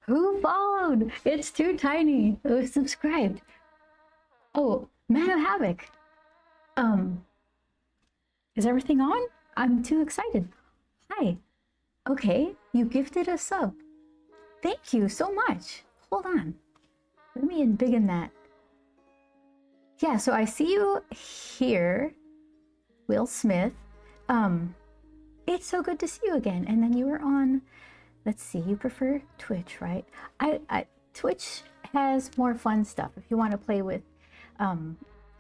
Who followed? It's too tiny. Who subscribed? Oh, Man of Havoc. Um, is everything on? I'm too excited. Hi. Okay, you gifted a sub. Thank you so much. Hold on. Let me embiggen that. Yeah, so I see you here, Will Smith. It's so good to see you again. And then you were on, let's see, you prefer Twitch, right? Twitch has more fun stuff if you want to play with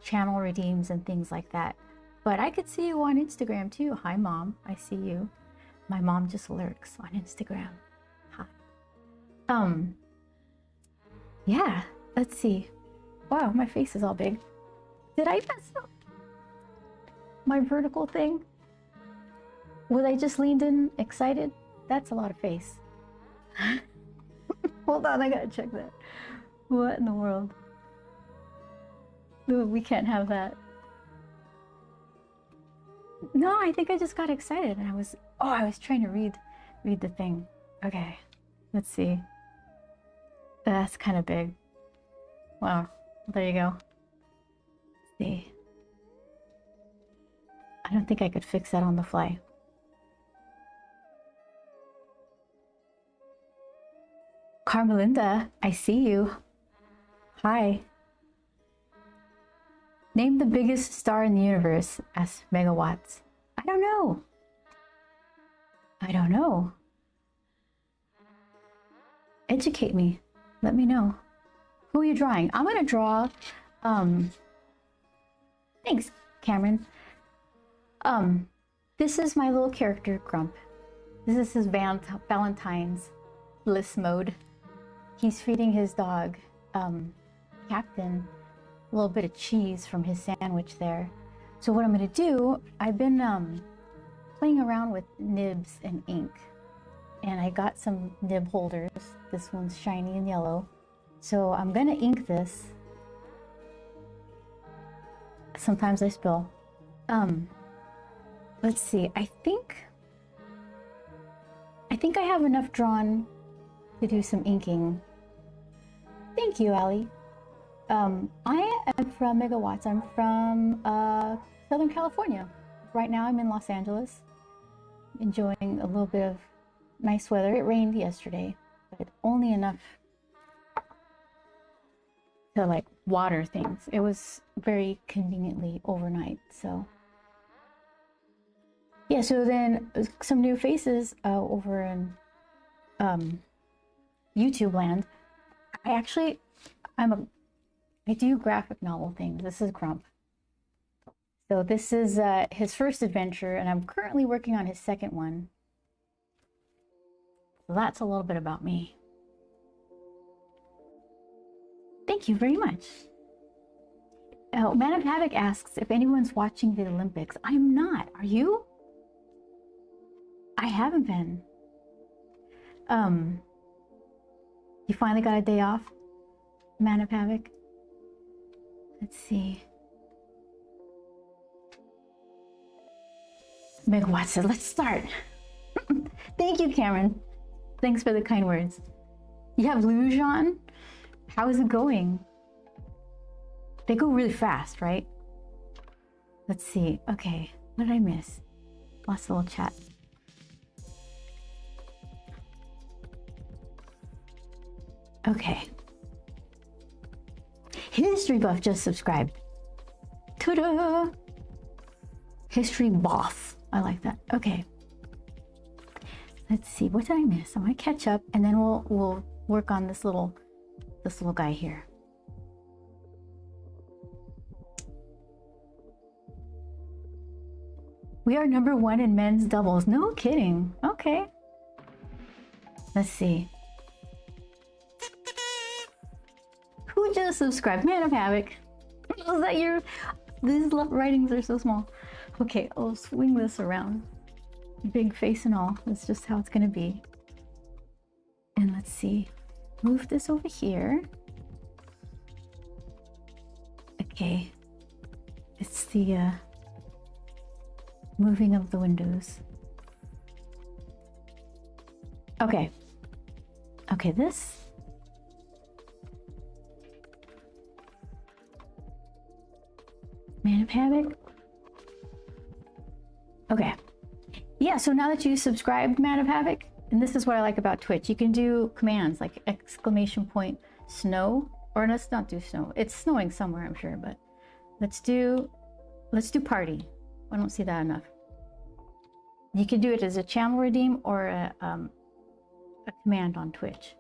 channel redeems and things like that. But I could see you on Instagram too. Hi, Mom. I see you. My mom just lurks on Instagram. Hi. Yeah, let's see. Wow, my face is all big. Did I mess up my vertical thing? Was I just leaned in excited? That's a lot of face. Hold on, I gotta check that. What in the world? Ooh, we can't have that. No, I think I just got excited and I was trying to read the thing. Okay, let's see. That's kind of big. Wow, there you go. Let's see. I don't think I could fix that on the fly. Carmelinda, I see you. Hi. Name the biggest star in the universe, asked Megawatts. I don't know. I don't know. Educate me. Let me know. Who are you drawing? I'm gonna draw, thanks, Cameron. This is my little character, Grump. This is his Valentine's bliss mode. He's feeding his dog, Captain, a little bit of cheese from his sandwich there. So what I'm gonna do, I've been playing around with nibs and ink, and I got some nib holders. This one's shiny and yellow. So I'm gonna ink this. Sometimes I spill. Let's see, I think I have enough drawn to do some inking. Thank you, Allie. I am from Megawatts. I'm from Southern California. Right now I'm in Los Angeles, enjoying a little bit of nice weather. It rained yesterday, but only enough to like water things. It was very conveniently overnight, so yeah. So then some new faces over in YouTube land. I do graphic novel things. This is Grump. So this is his first adventure, and I'm currently working on his second one. So that's a little bit about me. Thank you very much. Oh, Man of Havoc asks if anyone's watching the Olympics. I'm not. Are you? I haven't been. You finally got a day off, Man of Havoc? Let's see. Megawatt said, let's start. Thank you, Cameron. Thanks for the kind words. You have luge on? How is it going? They go really fast, right? Let's see. Okay, what did I miss? Lost a little chat. Okay. History Buff just subscribed. Ta-da! History Buff. I like that. Okay. Let's see. What did I miss? I might catch up, and then we'll work on this little guy here. We are #1 in men's doubles. No kidding. Okay. Let's see. Who just subscribed? Man of Havoc. Was that your... These writings are so small. Okay, I'll swing this around. Big face and all. That's just how it's gonna be. And let's see. Move this over here. Okay. It's the moving of the windows. Okay. Okay, this. Man of Havoc. Okay. Yeah, so now that you subscribed, Man of Havoc, and this is what I like about Twitch, you can do commands like exclamation point snow, or let's not do snow. It's snowing somewhere, I'm sure, but let's do party. I don't see that enough. You can do it as a channel redeem or a command on Twitch.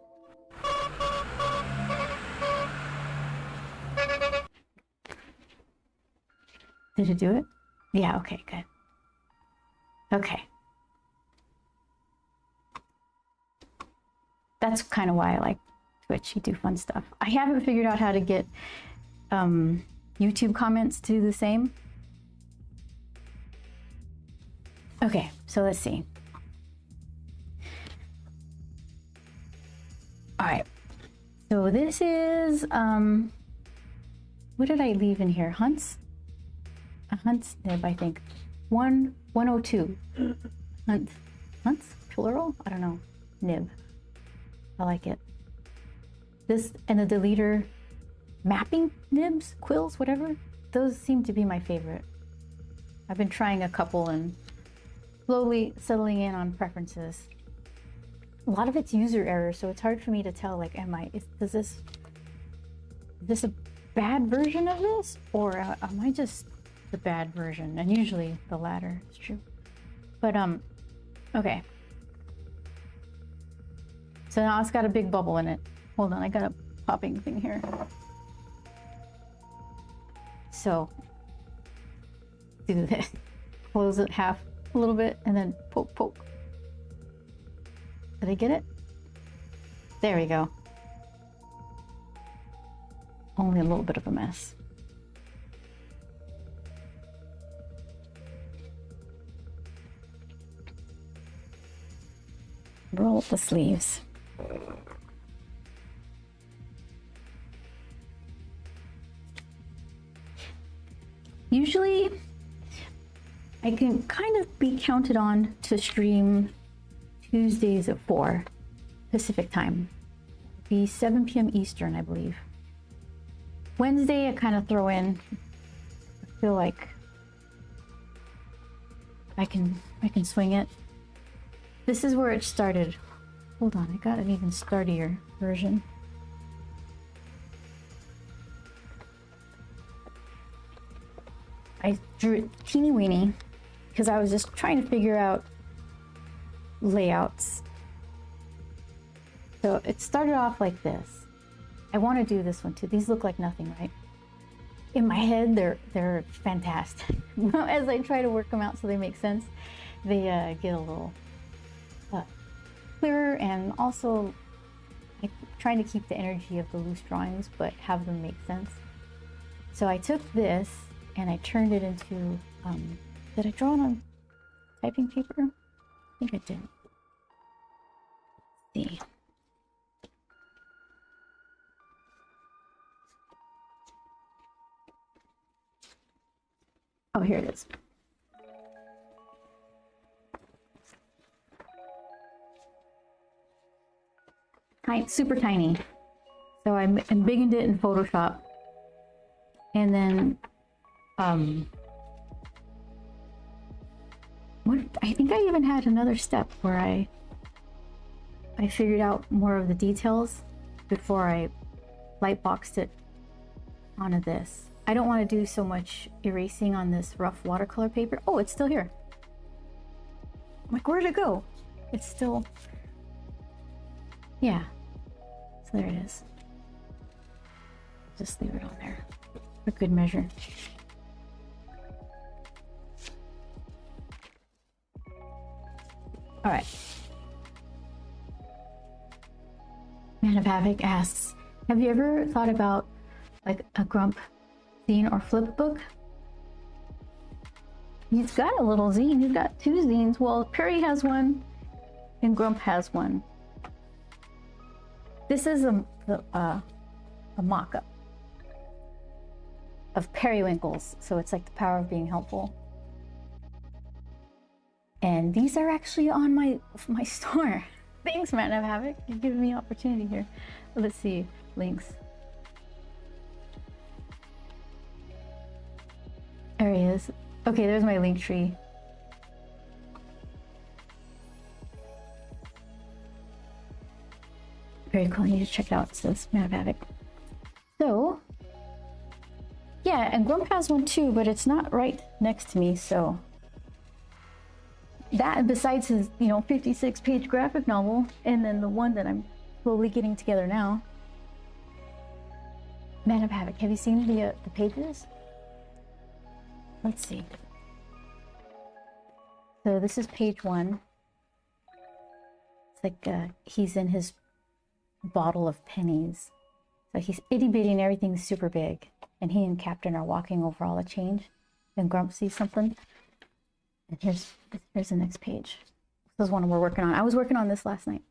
Did it do it? Yeah, okay, good. Okay. That's kind of why I like Twitch. You do fun stuff. I haven't figured out how to get YouTube comments to do the same. Okay, so let's see. All right. So this is, what did I leave in here? Hunts? A Hunts nib, I think. 102. Hunts? Plural? I don't know. Nib. I like it. This and the deleter mapping nibs, quills, whatever. Those seem to be my favorite. I've been trying a couple and slowly settling in on preferences. A lot of it's user error, so it's hard for me to tell, like, is this a bad version of this? Or am I just the bad version? And usually the latter is true. But, okay. So now it's got a big bubble in it. Hold on, I got a popping thing here. So, do this. Close it half a little bit and then poke, poke. Did I get it? There we go. Only a little bit of a mess. Roll up the sleeves. Usually, I can kind of be counted on to stream Tuesdays at 4 Pacific time. It'd be 7 p.m. Eastern, I believe. Wednesday, I kind of throw in. I feel like I can swing it. This is where it started. Hold on, I got an even sturdier version. I drew it teeny weeny because I was just trying to figure out layouts. So it started off like this. I want to do this one too. These look like nothing, right? In my head, they're fantastic. As I try to work them out so they make sense, they get a little clearer, and also I'm trying to keep the energy of the loose drawings but have them make sense. So I took this and I turned it into, did I draw it on typing paper? I think I did. Let's see. Oh, here it is. Super tiny. So I embiggened it in Photoshop. And then, I think I even had another step where I figured out more of the details before I lightboxed it onto this. I don't want to do so much erasing on this rough watercolor paper. Oh, it's still here. I'm like, where'd it go? It's still, yeah. So there it is. Just leave it on there for good measure. All right. Man of Havoc asks, have you ever thought about like a grump zine or flip book? He's got a little zine. He's got 2 zines. Well, Perry has one and Grump has one. This is a mock-up of periwinkles, so it's like the power of being helpful. And these are actually on my store. Thanks, Man of Havoc. You're giving me opportunity here. Let's see. Links. There he is. Okay, there's my link tree. Very cool. You need to check it out. It says Man of Havoc. So, yeah, and Grump has one too, but it's not right next to me, so. That, besides his, 56-page graphic novel, and then the one that I'm slowly getting together now. Man of Havoc. Have you seen the pages? Let's see. So this is page 1. It's like he's in his bottle of pennies. So he's itty-bitty and everything's super big. And he and Captain are walking over all the change. And Grump sees something. And here's the next page. This is one we're working on. I was working on this last night.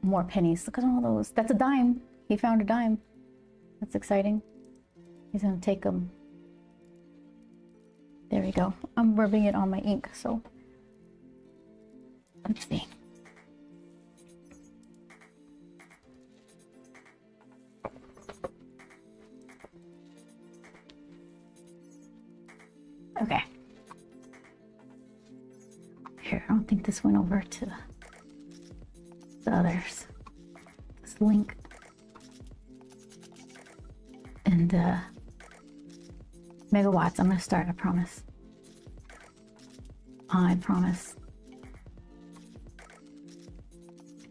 More pennies. Look at all those. That's a dime. He found a dime. That's exciting. He's gonna take them. There we go. I'm rubbing it on my ink, so let's see. Okay. Here, I don't think this went over to the others. This link. And megawatts, I'm gonna start, I promise. I promise.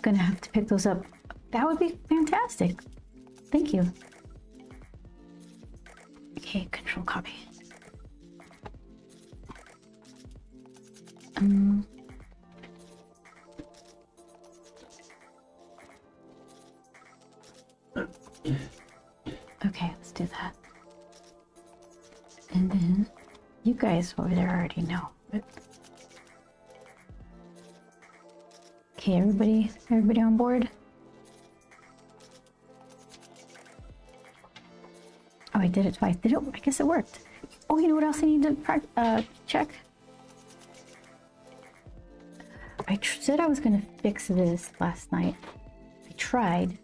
Gonna have to pick those up. That would be fantastic. Thank you. Okay, control copy. Okay, let's do that. And then you guys over there already know. But... Okay, everybody on board? Oh, I did it twice. Did it? I guess it worked. Oh, you know what else I need to check? I said I was gonna fix this last night. I tried.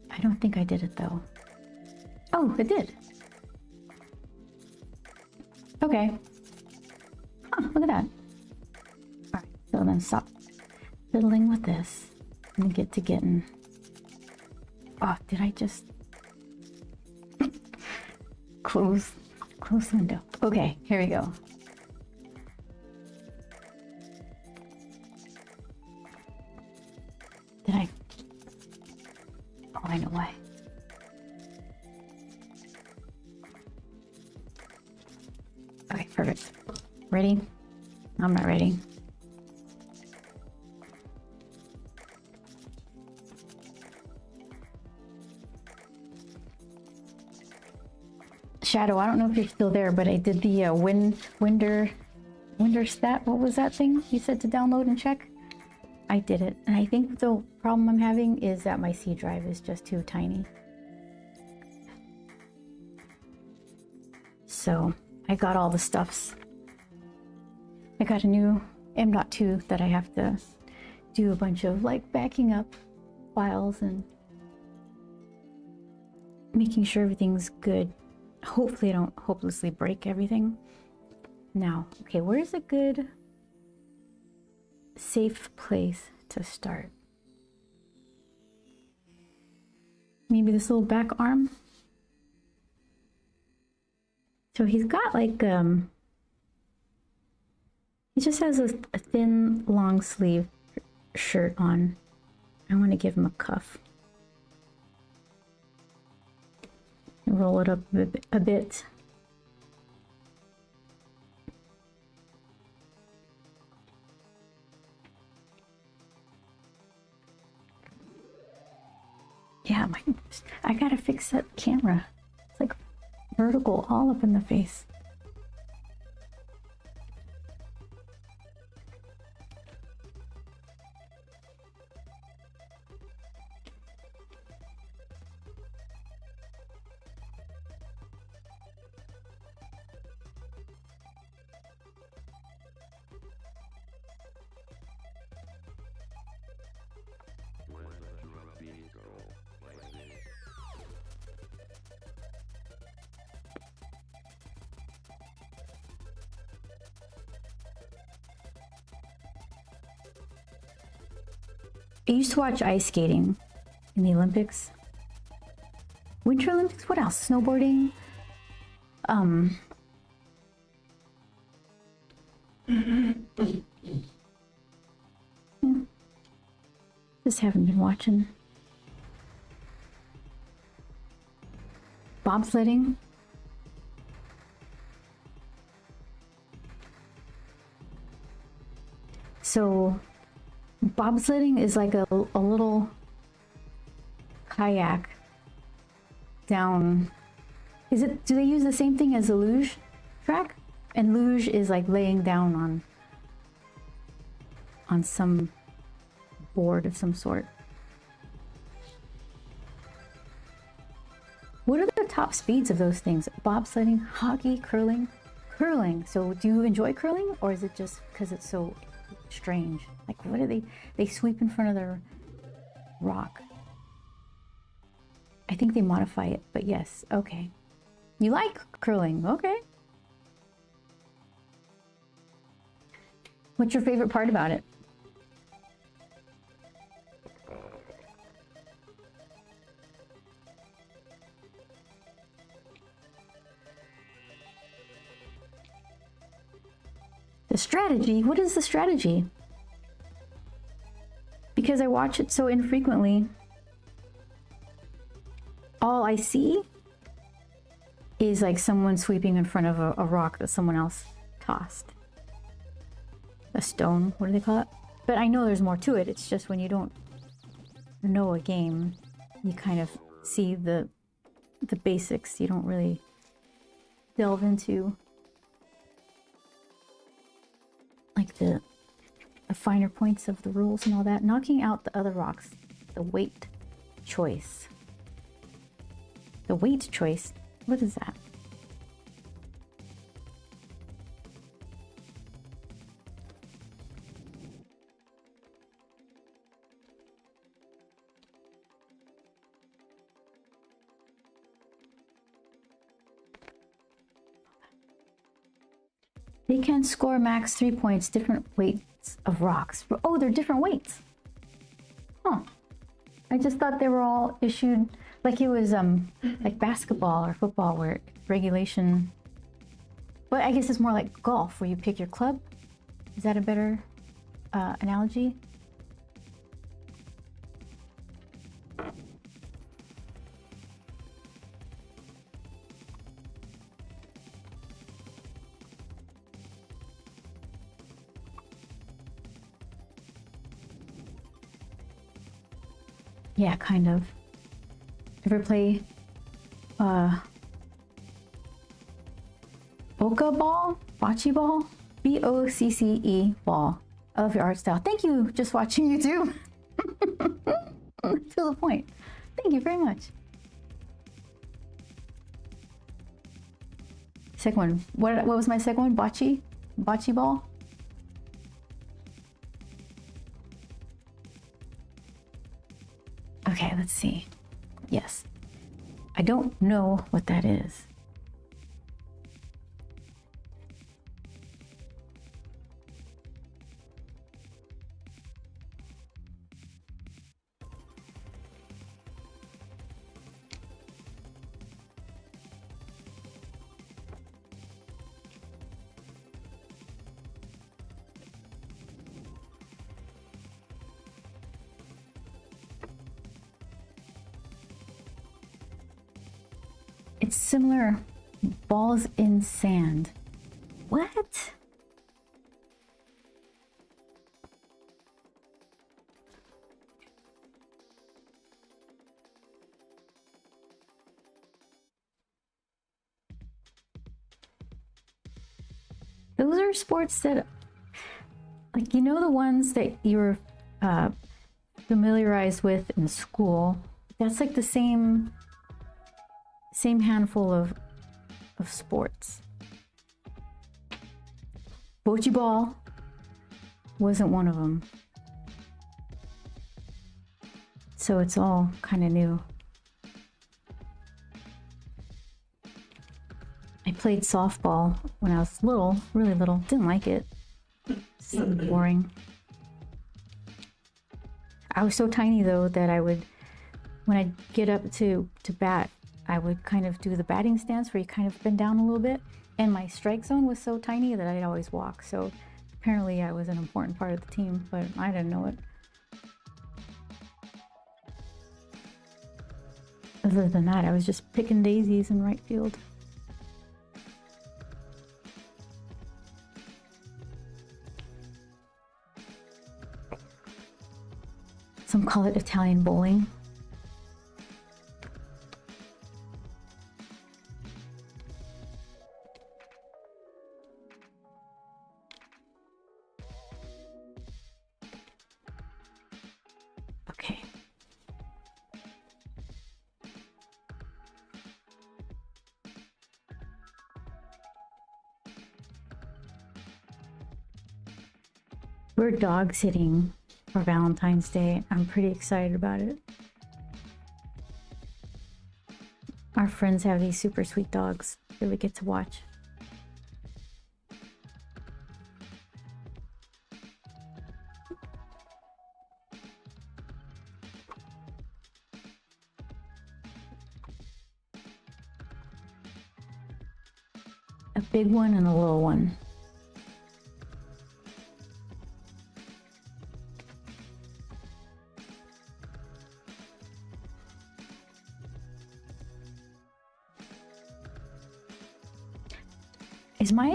I don't think I did it though. Oh, it did. Okay. Huh, look at that. Alright, so then stop fiddling with this and get to getting... Oh, did I just... close the window. Okay, here we go. Did I... Oh, I know why. Okay, perfect. Ready? I'm not ready. Shadow, I don't know if you're still there, but I did the Winder stat. What was that thing you said to download and check? I did it, and I think the problem I'm having is that my C drive is just too tiny. So I got all the stuffs. I got a new M.2 that I have to do a bunch of like backing up files and making sure everything's good. Hopefully I don't hopelessly break everything. Now, okay, where's a good safe place to start? Maybe this little back arm. So he's got like he just has a thin long sleeve shirt on. I want to give him a cuff. Roll it up a bit. Yeah, I gotta fix that camera. It's like vertical all up in the face. I used to watch ice skating in the Olympics. Winter Olympics, what else? Snowboarding. Yeah. Just haven't been watching. Bobsledding. So bobsledding is like a little kayak down. Is it, do they use the same thing as a luge track? And luge is like laying down on some board of some sort. What are the top speeds of those things? Bobsledding, hockey, curling? Curling. So do you enjoy curling, or is it just because it's so strange? Like, what are they sweep in front of their rock? I think they modify it, but yes, okay. You like curling, okay. What's your favorite part about it? The strategy? What is the strategy? Because I watch it so infrequently, all I see is like someone sweeping in front of a rock that someone else tossed. A stone, what do they call it? But I know there's more to it. It's just when you don't know a game, you kind of see the basics. You don't really delve into like the finer points of the rules and all that. Knocking out the other rocks. The weight choice. The weight choice? What is that? They can score max 3 points, different weights of rocks. Oh, they're different weights. Huh. I just thought they were all issued like it was like basketball or football where regulation. But I guess it's more like golf where you pick your club. Is that a better analogy? Yeah, kind of. Ever play Boca ball? Bocce ball? B-O-C-C-E ball. I love your art style. Thank you. Just watching YouTube. To the point. Thank you very much. Second one. What was my second one? Bocce? Bocce ball? Okay, let's see. Yes. I don't know what that is. It's similar. Balls in sand. What? Those are sports that, like, you know, the ones that you're familiarized with in school. That's like the same handful of sports. Bocce ball wasn't one of them. So it's all kind of new. I played softball when I was little, really little. Didn't like it. It's boring. I was so tiny though that I would, when I get up to bat, I would kind of do the batting stance where you kind of bend down a little bit. And my strike zone was so tiny that I'd always walk. So apparently I was an important part of the team, but I didn't know it. Other than that, I was just picking daisies in right field. Some call it Italian bowling. Okay. We're dog sitting for Valentine's Day. I'm pretty excited about it. Our friends have these super sweet dogs that we get to watch. A big one and a little one. Is my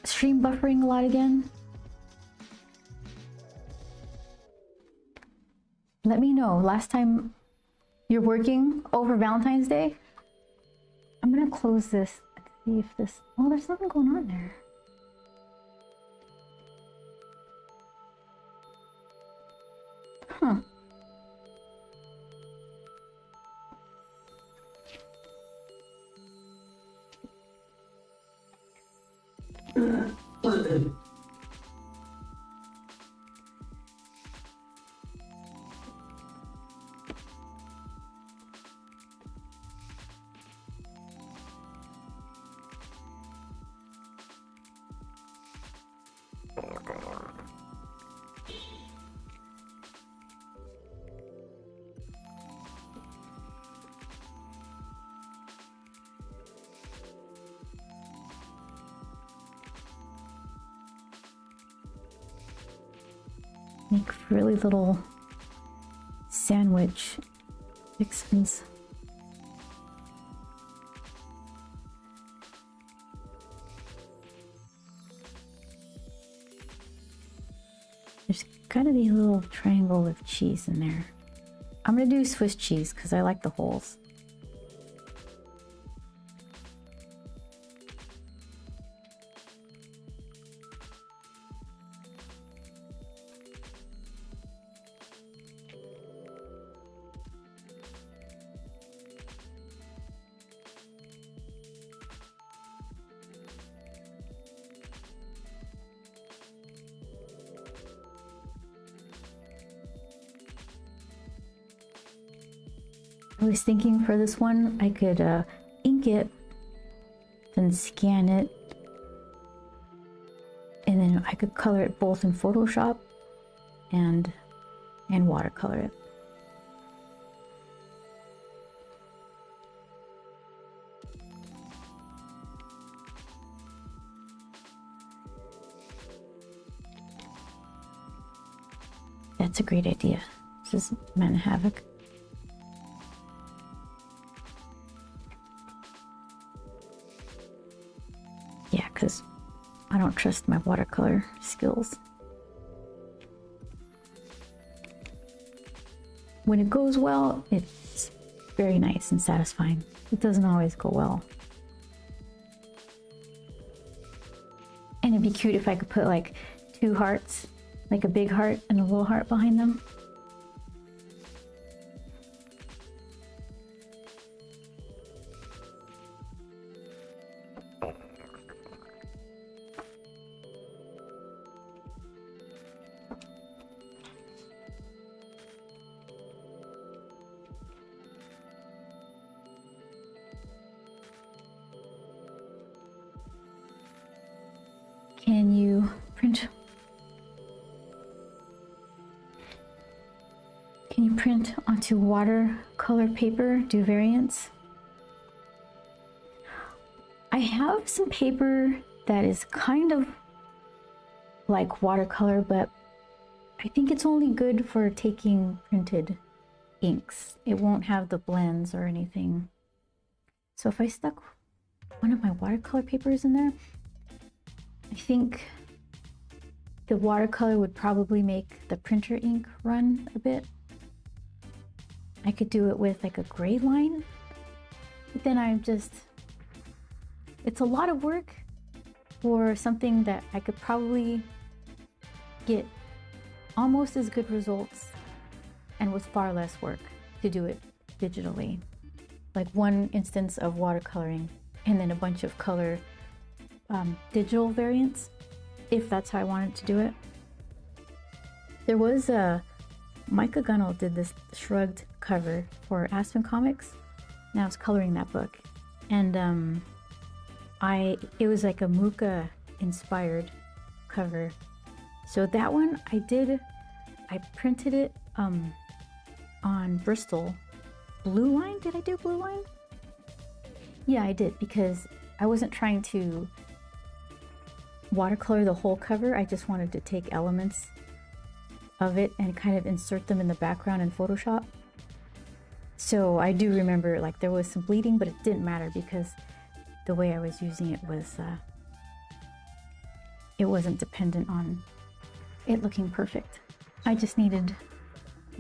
stream buffering a lot again? Let me know. Last time you're working over Valentine's Day? I'm gonna close this and see if this... Oh, there's nothing going on there. Huh. Make really little sandwich fixins. There's gotta be a little triangle of cheese in there. I'm gonna do Swiss cheese because I like the holes. I was thinking for this one, I could ink it, then scan it, and then I could color it both in Photoshop and watercolor it. That's a great idea. This is Man Havoc. Yeah, because I don't trust my watercolor skills. When it goes well, it's very nice and satisfying. It doesn't always go well. And it'd be cute if I could put like 2 hearts, like a big heart and a little heart behind them. Can you print? Can you print onto watercolor paper, do variants? I have some paper that is kind of like watercolor, but I think it's only good for taking printed inks. It won't have the blends or anything. So if I stuck one of my watercolor papers in there, I think the watercolor would probably make the printer ink run a bit. I could do it with like a gray line, but then it's a lot of work for something that I could probably get almost as good results and with far less work to do it digitally. Like one instance of watercoloring and then a bunch of color digital variants, if that's how I wanted to do it. There was Micah Gunnell did this Shrugged cover for Aspen Comics, and I was coloring that book, and it was like a Muka inspired cover. So that one I printed it on Bristol blue line. Did I do blue line? Yeah, I did, because I wasn't trying to watercolor the whole cover. I just wanted to take elements of it and kind of insert them in the background in Photoshop. So I do remember like there was some bleeding, but it didn't matter because the way I was using it was it wasn't dependent on it looking perfect. I just needed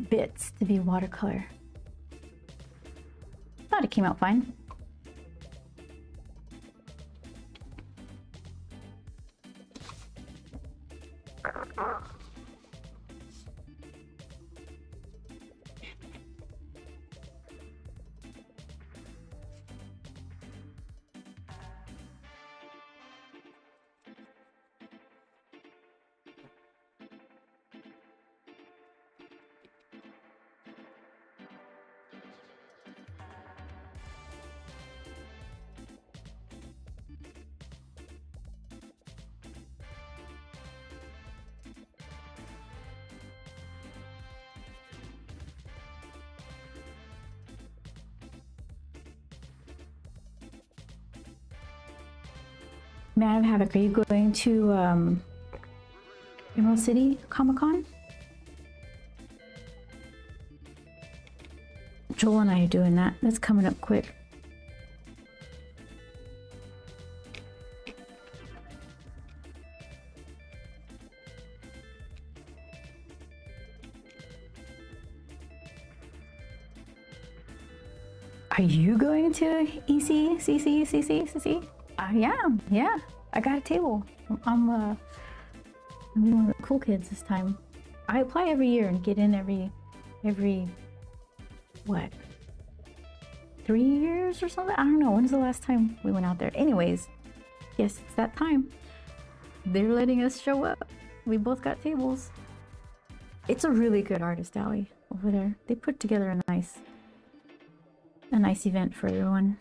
bits to be watercolor. Thought it came out fine. Man of Havoc, are you going to Emerald City Comic-Con? Joel and I are doing that. That's coming up quick. Are you going to EC? I am, yeah. I got a table. I'm one of the cool kids this time. I apply every year and get in every what? 3 years or something? I don't know. When's the last time we went out there? Anyways, yes, it's that time. They're letting us show up. We both got tables. It's a really good artist alley over there. They put together a nice event for everyone.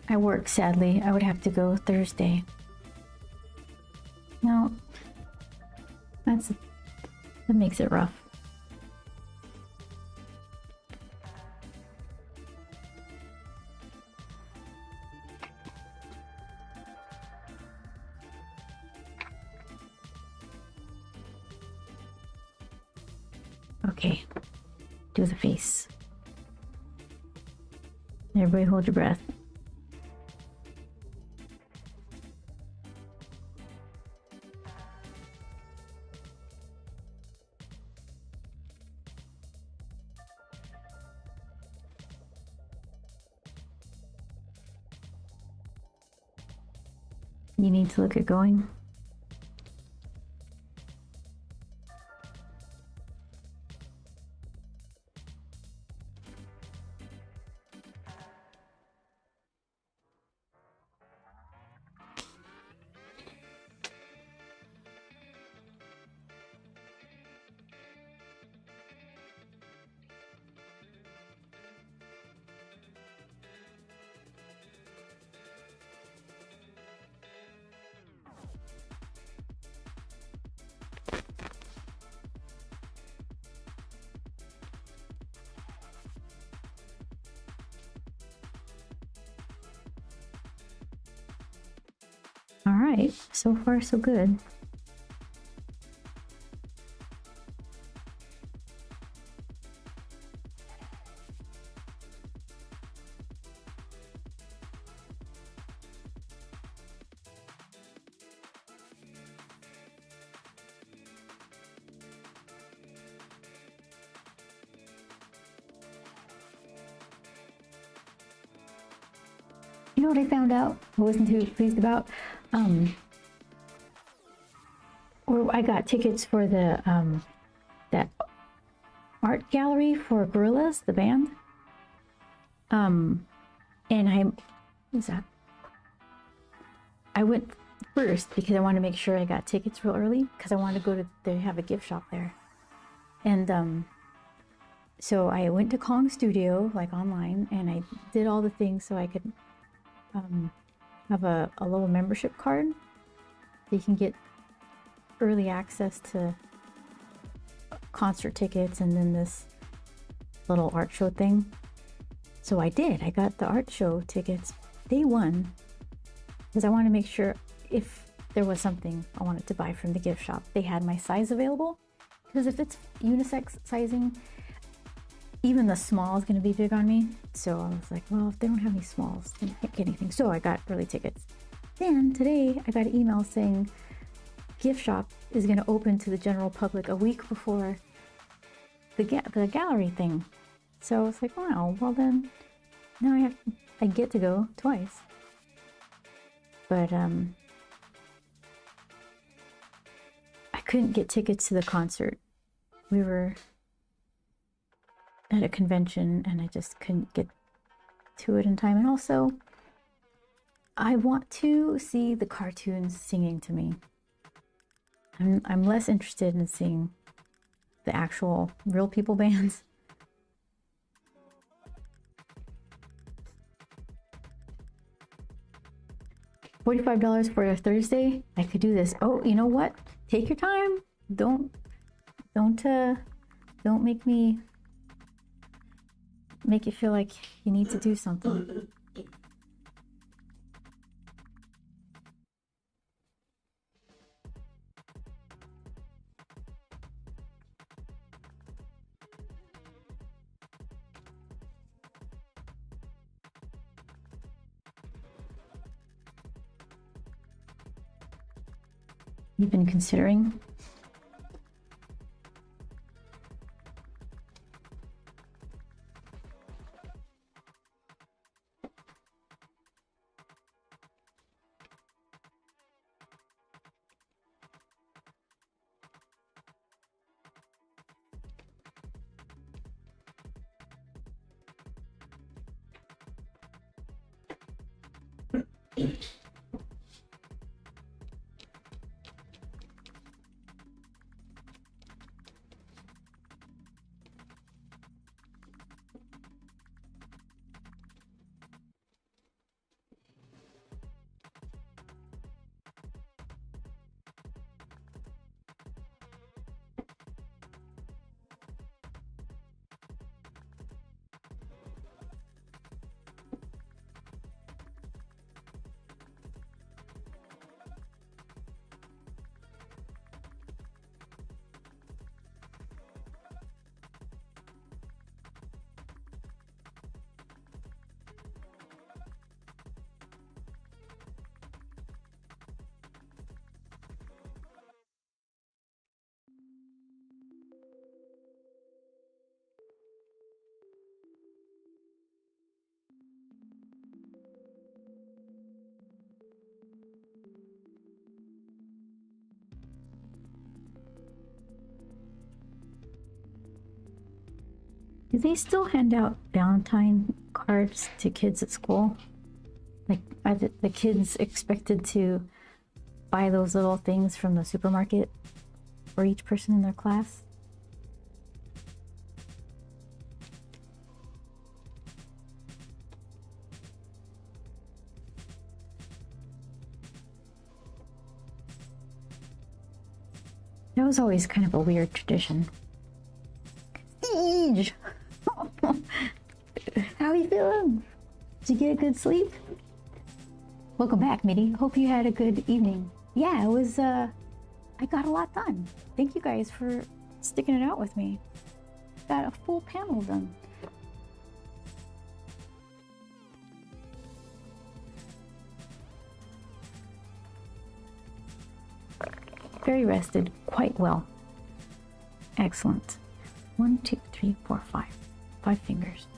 I work, sadly. I would have to go Thursday. No, that makes it rough. Okay, do the face. Everybody hold your breath. You need to look at going. All right, so far so good. You know what I found out? I wasn't too pleased about. Or I got tickets for the that art gallery for Gorillaz, the band. And what's that? I went first because I wanted to make sure I got tickets real early because I wanted to go to, they have a gift shop there. And so I went to Kong Studio, like online, and I did all the things so I could have a little membership card. So you can get early access to concert tickets and then this little art show thing. So I did. I got the art show tickets day one because I wanted to make sure if there was something I wanted to buy from the gift shop, they had my size available. Because if it's unisex sizing, even the small is going to be big on me. So I was like, well, if they don't have any smalls, then I can't get anything. So I got early tickets. Then today I got an email saying gift shop is going to open to the general public a week before the gallery thing. So I was like, wow, well then now I get to go twice. But I couldn't get tickets to the concert. We were at a convention and I just couldn't get to it in time. And also, I want to see the cartoons singing to me. I'm less interested in seeing the actual real people bands. $45 for a Thursday. I could do this. Oh, you know what? Take your time. Don't make me make you feel like you need to do something. You've been considering? Do they still hand out Valentine cards to kids at school? Like, are the kids expected to buy those little things from the supermarket for each person in their class? That was always kind of a weird tradition. Siege! How are you feeling? Did you get a good sleep? Welcome back, Mitty. Hope you had a good evening. Yeah, it was, I got a lot done. Thank you guys for sticking it out with me. Got a full panel done. Very rested, quite well. Excellent. 1, 2, 3, 4, 5. 5 fingers.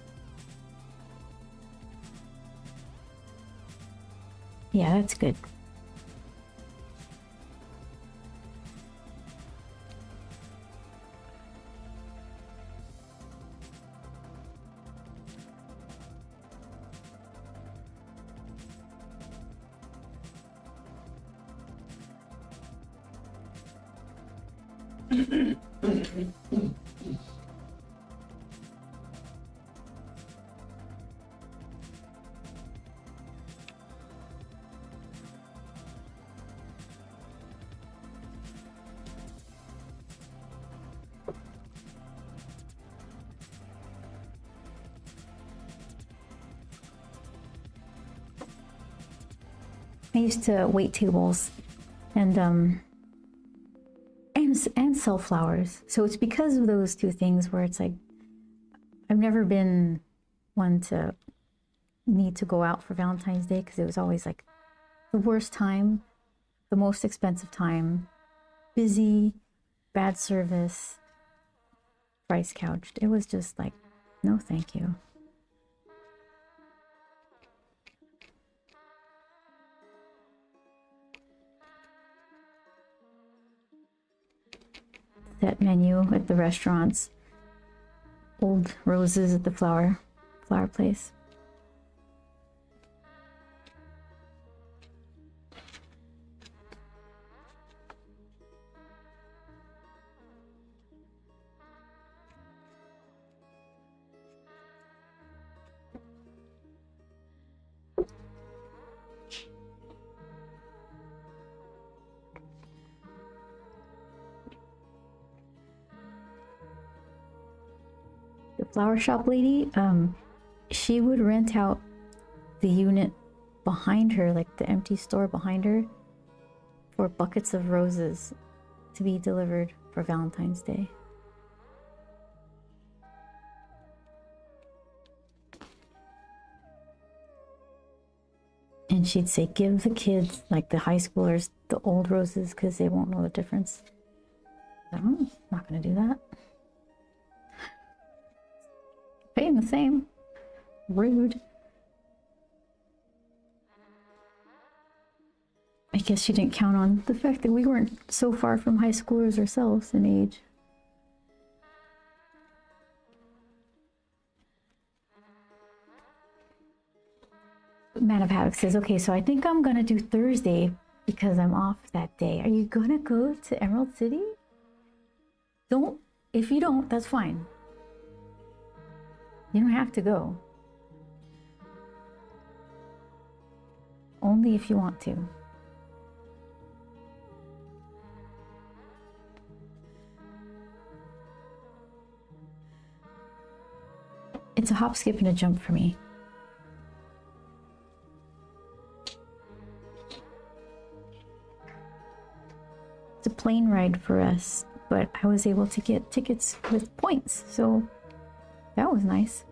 Yeah, that's good. I used to wait tables and sell flowers. So it's because of those two things where it's like I've never been one to need to go out for Valentine's Day because it was always like the worst time, the most expensive time, busy, bad service, price gouged. It was just like, no, thank you. Set menu at the restaurants, old roses at the flower place. The flower shop lady, she would rent out the unit behind her, like the empty store behind her, for buckets of roses to be delivered for Valentine's Day. And she'd say, give the kids, like the high schoolers, the old roses because they won't know the difference. I'm not going to do that. Paying the same. Rude. I guess she didn't count on the fact that we weren't so far from high schoolers ourselves in age. Man of Havoc says, okay, so I think I'm gonna do Thursday because I'm off that day. Are you gonna go to Emerald City? Don't. If you don't, that's fine. You don't have to go. Only if you want to. It's a hop, skip, and a jump for me. It's a plane ride for us, but I was able to get tickets with points, so that was nice.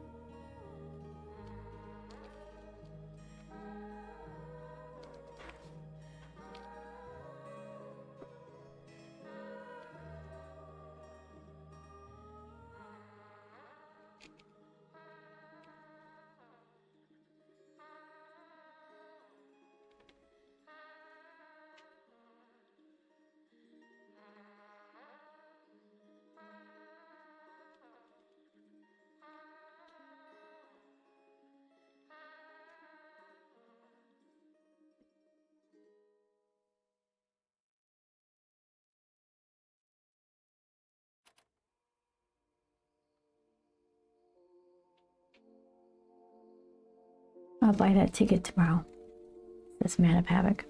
I'll buy that ticket tomorrow. Says Man of Havoc.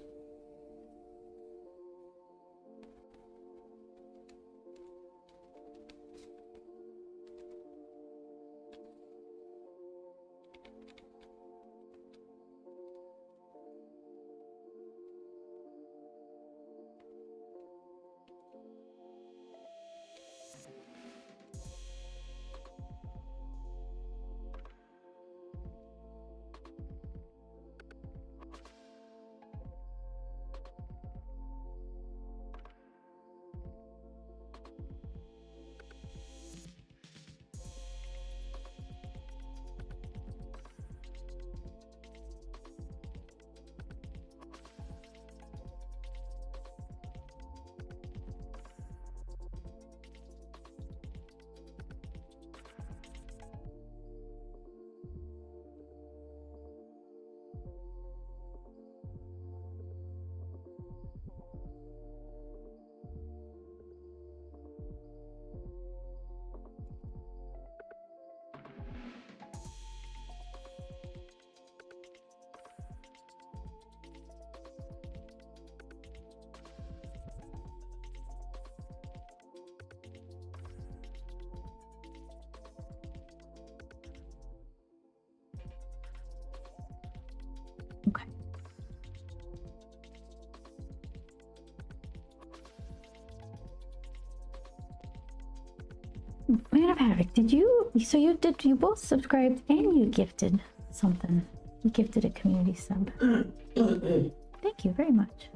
Man of Havoc, did you? So you did? You both subscribed and you gifted something. You gifted a community sub. Thank you very much.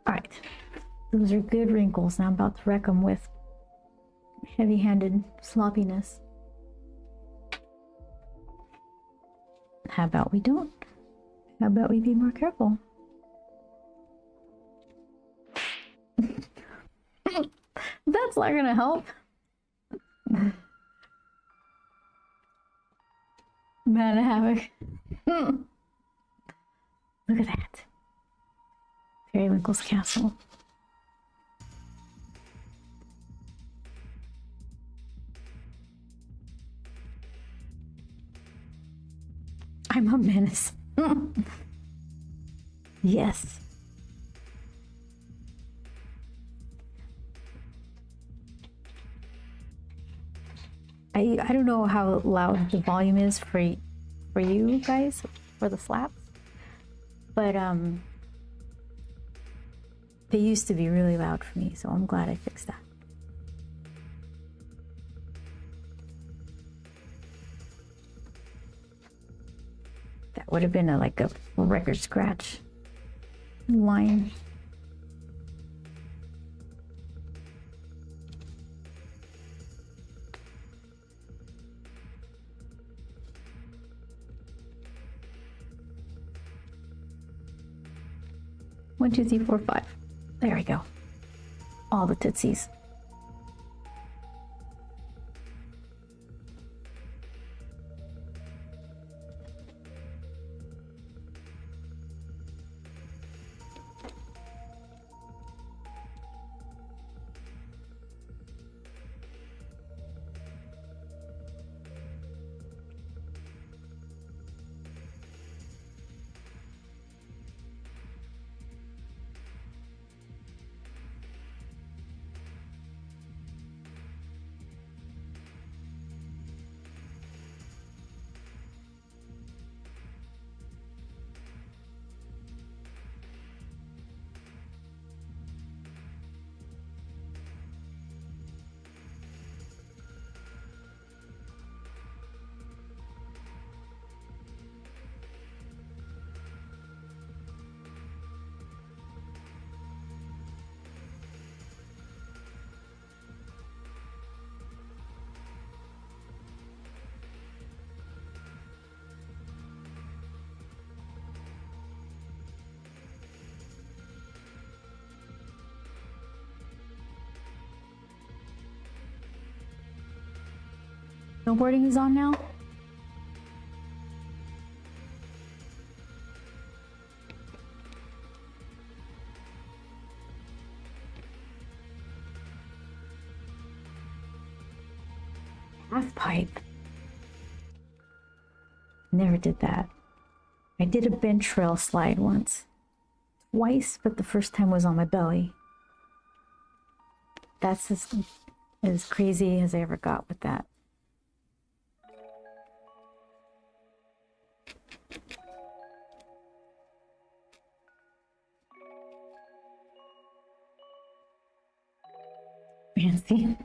All right, those are good wrinkles. Now I'm about to wreck them with heavy-handed sloppiness. How about we don't? How about we be more careful? That's not gonna help. Man of Havoc. Look at that. Periwinkle's castle. I'm a menace. Yes. I don't know how loud the volume is for you guys for the slaps, but they used to be really loud for me, so I'm glad I fixed that. That would have been like a record scratch line. One, two, three, four, five. There we go. All the tootsies. Snowboarding is on now. Half pipe. Never did that. I did a bench rail slide once. Twice, but the first time was on my belly. That's as crazy as I ever got with that. Fancy.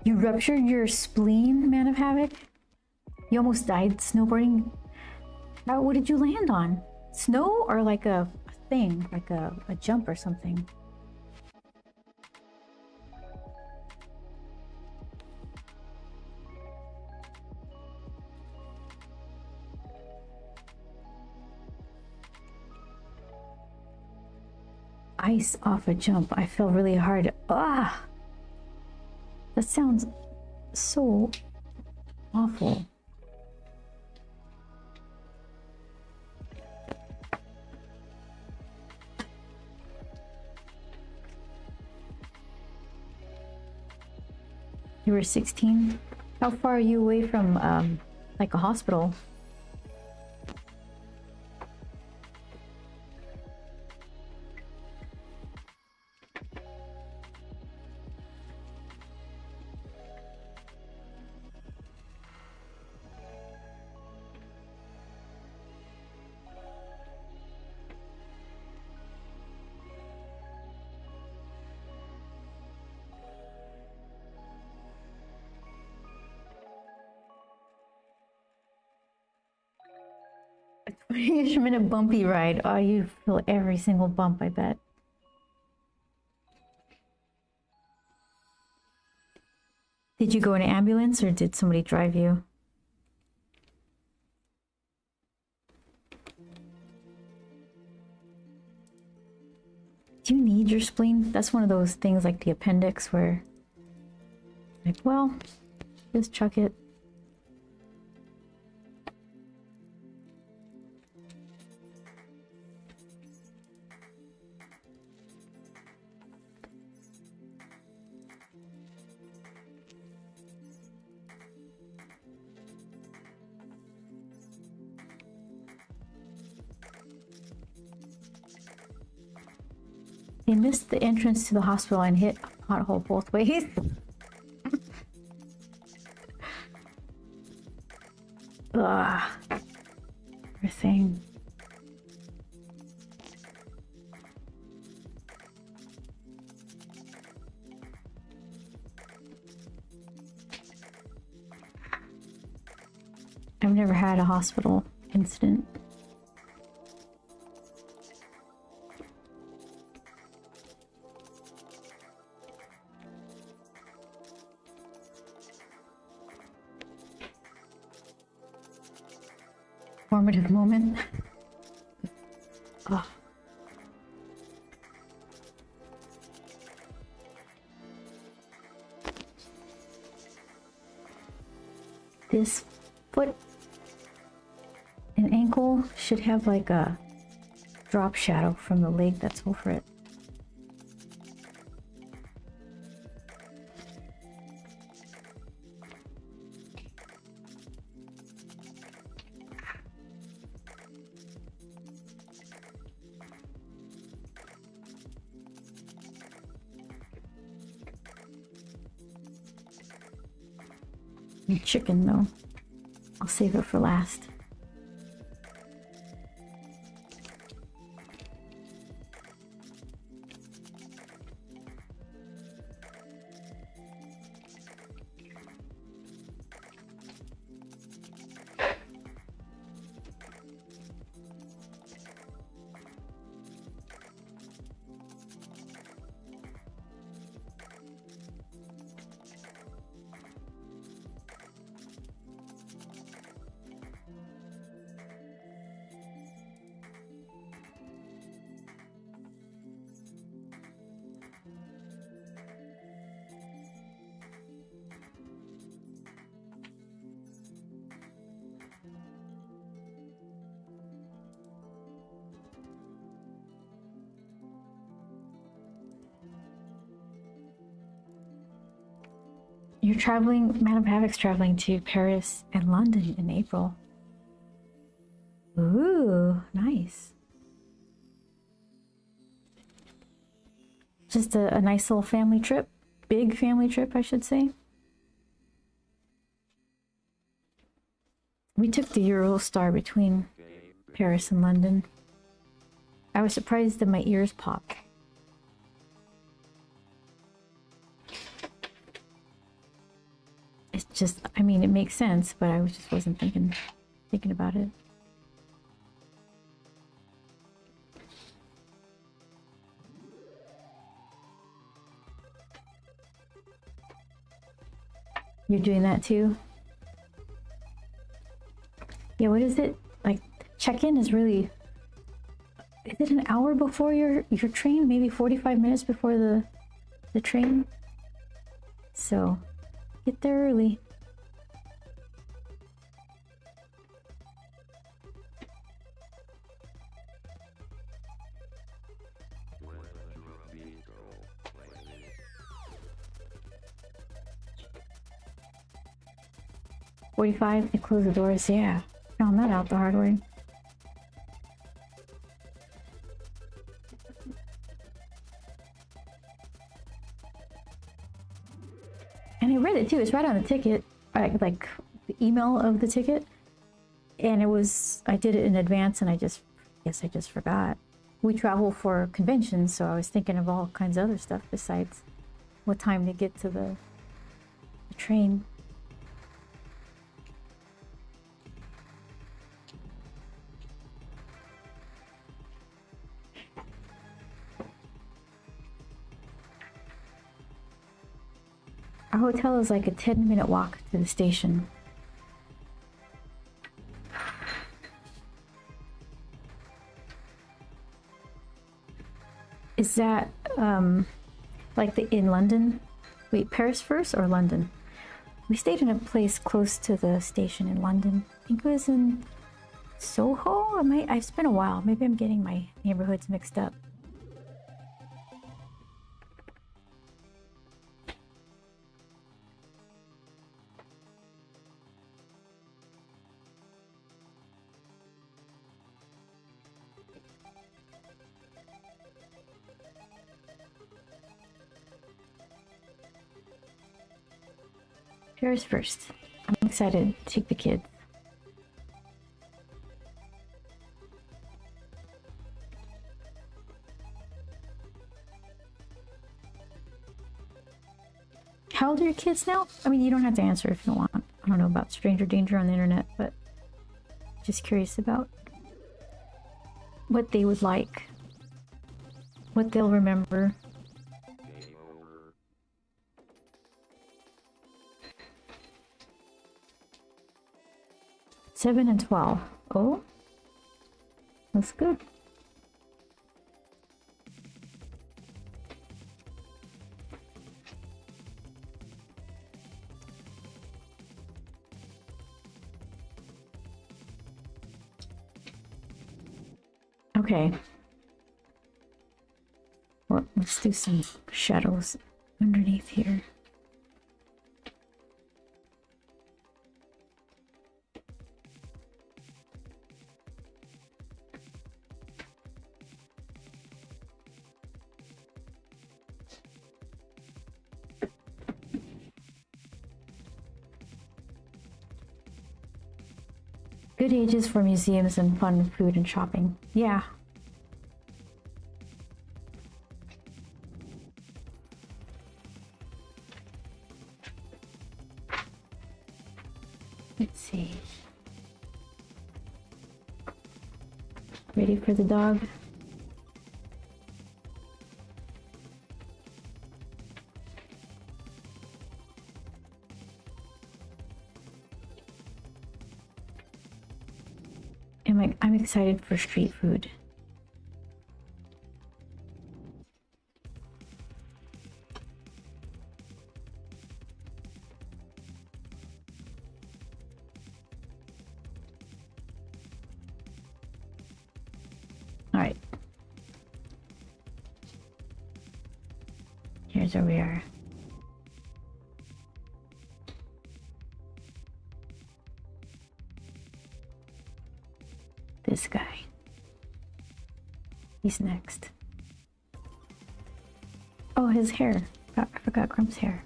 You ruptured your spleen, Man of Havoc? You almost died snowboarding? What did you land on? Snow or like a thing, like a jump or something? Ice off a jump. I fell really hard. Ah! That sounds so awful. You were 16? How far are you away from, like a hospital? A 20-minute bumpy ride. Oh, you feel every single bump, I bet. Did you go in an ambulance or did somebody drive you? Do you need your spleen? That's one of those things like the appendix where, like, well, just chuck it. They missed the entrance to the hospital and hit a pothole both ways. Ugh. Poor thing. I've never had a hospital incident. Formative moment. Oh. This foot and ankle should have like a drop shadow from the leg that's over it. Chicken though, I'll save it for last. You're traveling, Madame Havoc's traveling to Paris and London in April. Ooh, nice. Just a nice little family trip. Big family trip, I should say. We took the Eurostar between Paris and London. I was surprised that my ears popped. It's just, I mean, it makes sense, but I just wasn't thinking about it. You're doing that too? Yeah, what is it? Like, check-in is really... Is it an hour before your train? Maybe 45 minutes before the train? So, get there early. 6:45, they close the doors. Yeah, found that out the hard way. And I read it too. It's right on the ticket, like the email of the ticket. And it was, I did it in advance, and I just forgot. We travel for conventions, so I was thinking of all kinds of other stuff besides what time to get to the train. Our hotel is like a 10-minute walk to the station. Is that like in London? Wait, Paris first or London? We stayed in a place close to the station in London. I think it was in Soho? It's been a while. Maybe I'm getting my neighborhoods mixed up. Paris first. I'm excited to take the kids. How old are your kids now? I mean, you don't have to answer if you don't want. I don't know about stranger danger on the internet, but just curious about what they would like, what they'll remember. 7 and 12. Oh, that's good. Okay. Well, let's do some shadows underneath here. Good ages for museums and fun food and shopping. Yeah. Let's see. Ready for the dog? I'm excited for street food. All right. Here's where we are. This guy. He's next. Oh, his hair. I forgot Grump's hair.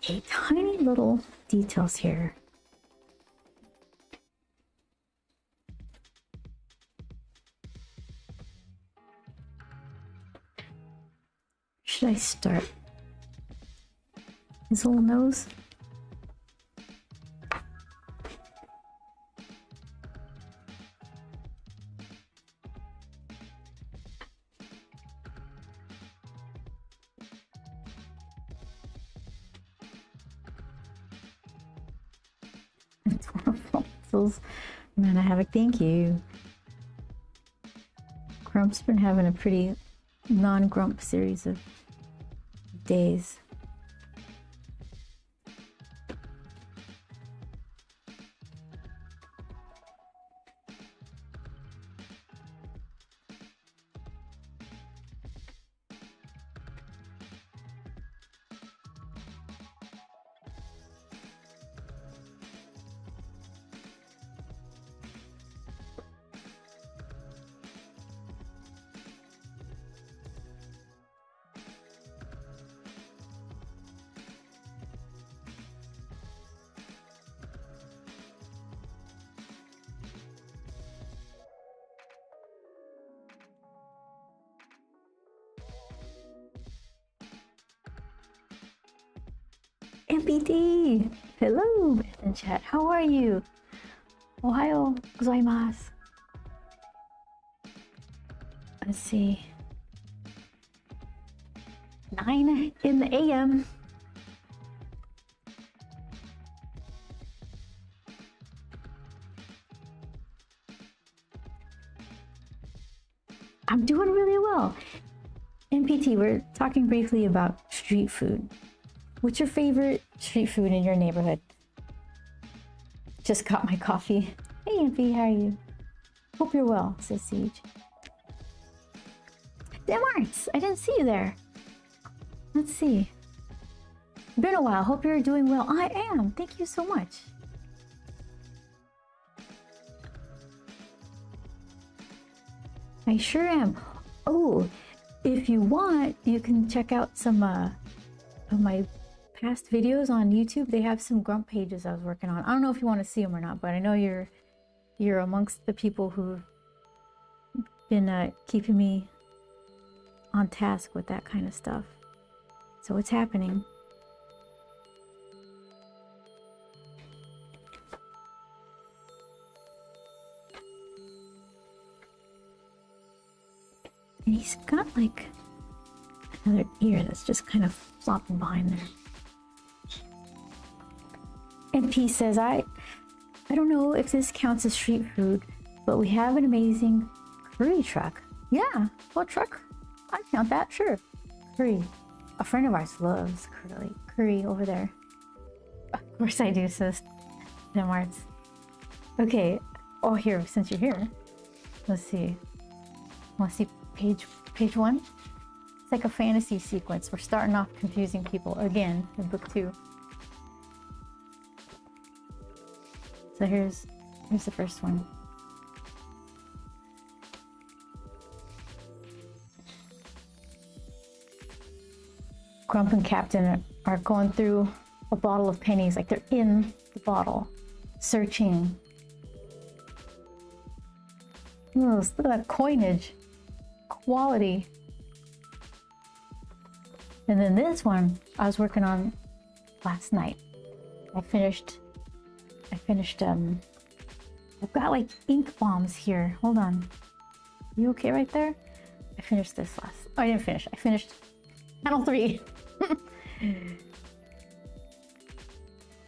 Okay, tiny little details here. Should I start his little nose? Man, I have a thank you. Grump's been having a pretty non-grump series of days. MPT! Hello, in chat. How are you? Ohayo gozaimasu. Let's see. 9 in the AM. I'm doing really well. MPT, we're talking briefly about street food. What's your favorite street food in your neighborhood? Just got my coffee. Hey, MP, how are you? Hope you're well, says Siege. Damn Arts, I didn't see you there. Let's see. Been a while. Hope you're doing well. I am. Thank you so much. I sure am. Oh, if you want, you can check out some of my past videos on YouTube. They have some grump pages I was working on. I don't know if you want to see them or not, but I know you're amongst the people who've been keeping me on task with that kind of stuff. So it's happening. And he's got like another ear that's just kind of flopping behind there. And P says, I don't know if this counts as street food, but we have an amazing curry truck. Yeah, what truck? I count that, sure. Curry. A friend of ours loves curry over there. Of course I do, says Tim Arts. Okay, oh here, since you're here, let's see. Want to see page 1? It's like a fantasy sequence. We're starting off confusing people again in book 2. So here's the first one. Grump and Captain are going through a bottle of pennies, like they're in the bottle, searching. Ooh, look at that coinage, quality. And then this one I was working on last night. I finished, I've got like ink bombs here. Hold on. You okay right there? I finished this last, oh, I didn't finish. I finished panel 3.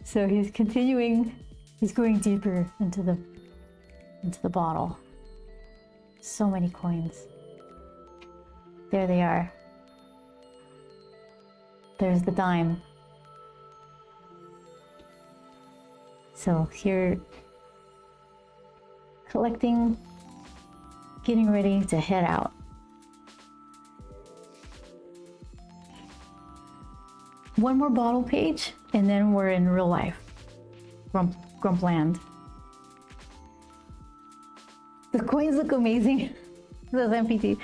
So he's continuing, he's going deeper into the bottle. So many coins. There they are. There's the dime. So here, collecting, getting ready to head out. One more bottle page, and then we're in real life. Grump land. The coins look amazing. Those MPT.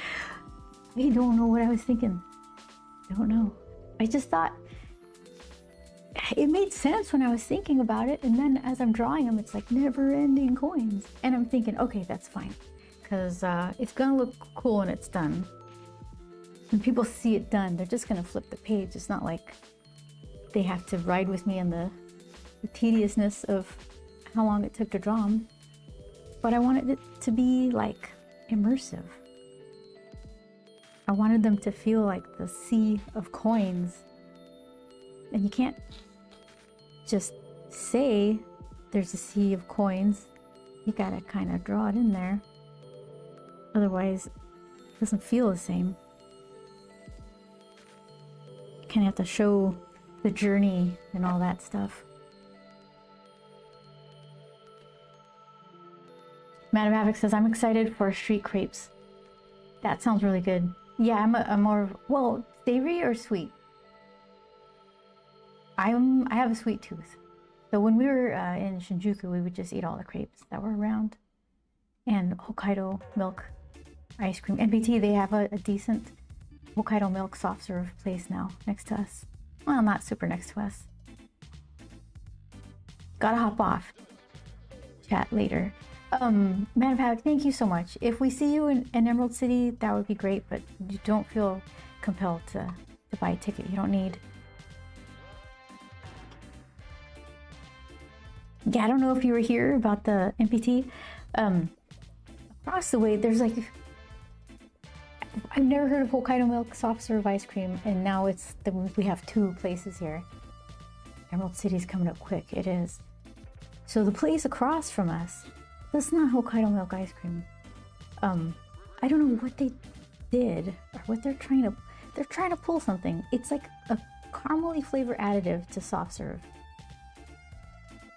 I don't know what I was thinking. I don't know. I just thought it made sense when I was thinking about it, and then as I'm drawing them, it's like never-ending coins. And I'm thinking, okay, that's fine, because it's gonna look cool when it's done. When people see it done, they're just gonna flip the page. It's not like they have to ride with me in the tediousness of how long it took to draw them. But I wanted it to be like immersive. I wanted them to feel like the sea of coins. And you can't just say there's a sea of coins. You gotta kind of draw it in there. Otherwise, doesn't feel the same. You kind of have to show the journey and all that stuff. Madam Havoc says, I'm excited for street crepes. That sounds really good. Yeah, I'm more, well, savory or sweet? I have a sweet tooth. So when we were in Shinjuku, we would just eat all the crepes that were around. And Hokkaido milk ice cream. NPT, they have a decent Hokkaido milk soft serve place now next to us. Well, not super next to us. Gotta hop off. Chat later. Man of Havoc, thank you so much. If we see you in Emerald City, that would be great, but you don't feel compelled to buy a ticket. You don't need. Yeah, I don't know if you were here about the NPT. Across the way, there's like, I've never heard of Hokkaido milk soft serve ice cream, and now we have 2 places here. Emerald City's coming up quick. It is. So the place across from us, that's not Hokkaido milk ice cream. I don't know what they did or what they're trying to pull something. It's like a caramely flavor additive to soft serve.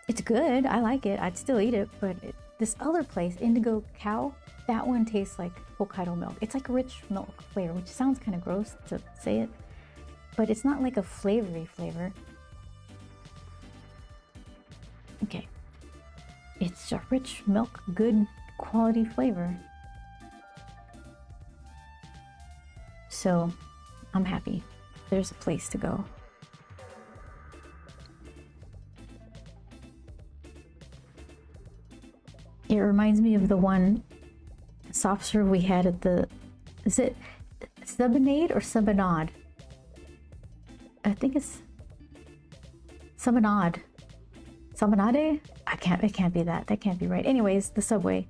It's good. I like it. I'd still eat it, but this other place, Indigo Cow, that one tastes like Hokkaido milk. It's like a rich milk flavor, which sounds kind of gross to say it, but it's not like a flavory flavor. Okay. It's a rich milk, good quality flavor. So I'm happy. There's a place to go. It reminds me of the one soft serve we had at the, is it Subinade or Subinade? I think it's Subinade. Subinade? It can't be that. That can't be right. Anyways, the Subway.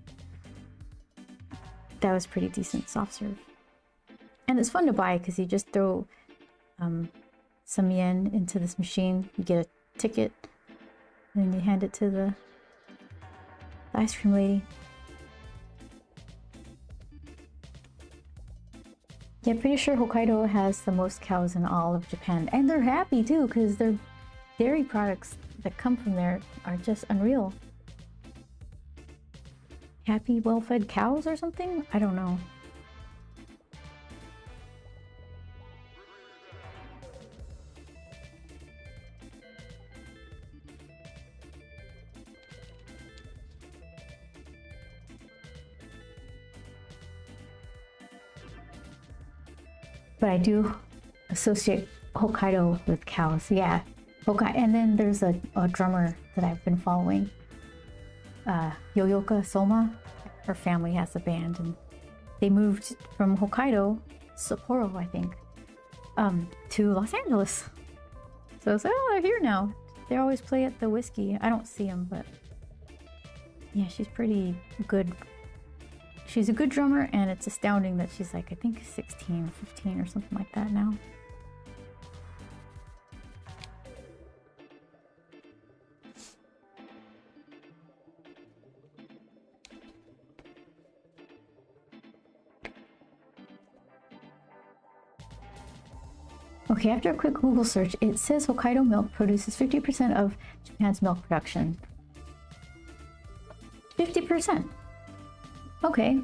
That was pretty decent soft serve. And it's fun to buy because you just throw some yen into this machine, you get a ticket, and then you hand it to the ice cream lady. Yeah, pretty sure Hokkaido has the most cows in all of Japan. And they're happy too, because their dairy products that come from there are just unreal. Happy, well-fed cows or something? I don't know. But I do associate Hokkaido with cows. Yeah, Hokkaido. And then there's a drummer that I've been following, Yoyoka Soma. Her family has a band, and they moved from Hokkaido, Sapporo, I think, to Los Angeles. So it's like, oh, they're here now. They always play at the Whiskey. I don't see them, but yeah, she's pretty good. She's a good drummer, and it's astounding that she's like, I think 16 or 15 or something like that now. Okay, after a quick Google search, it says Hokkaido milk produces 50% of Japan's milk production. 50%. Okay.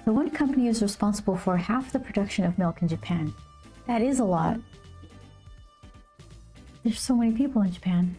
The one company is responsible for half the production of milk in Japan. That is a lot. There's so many people in Japan.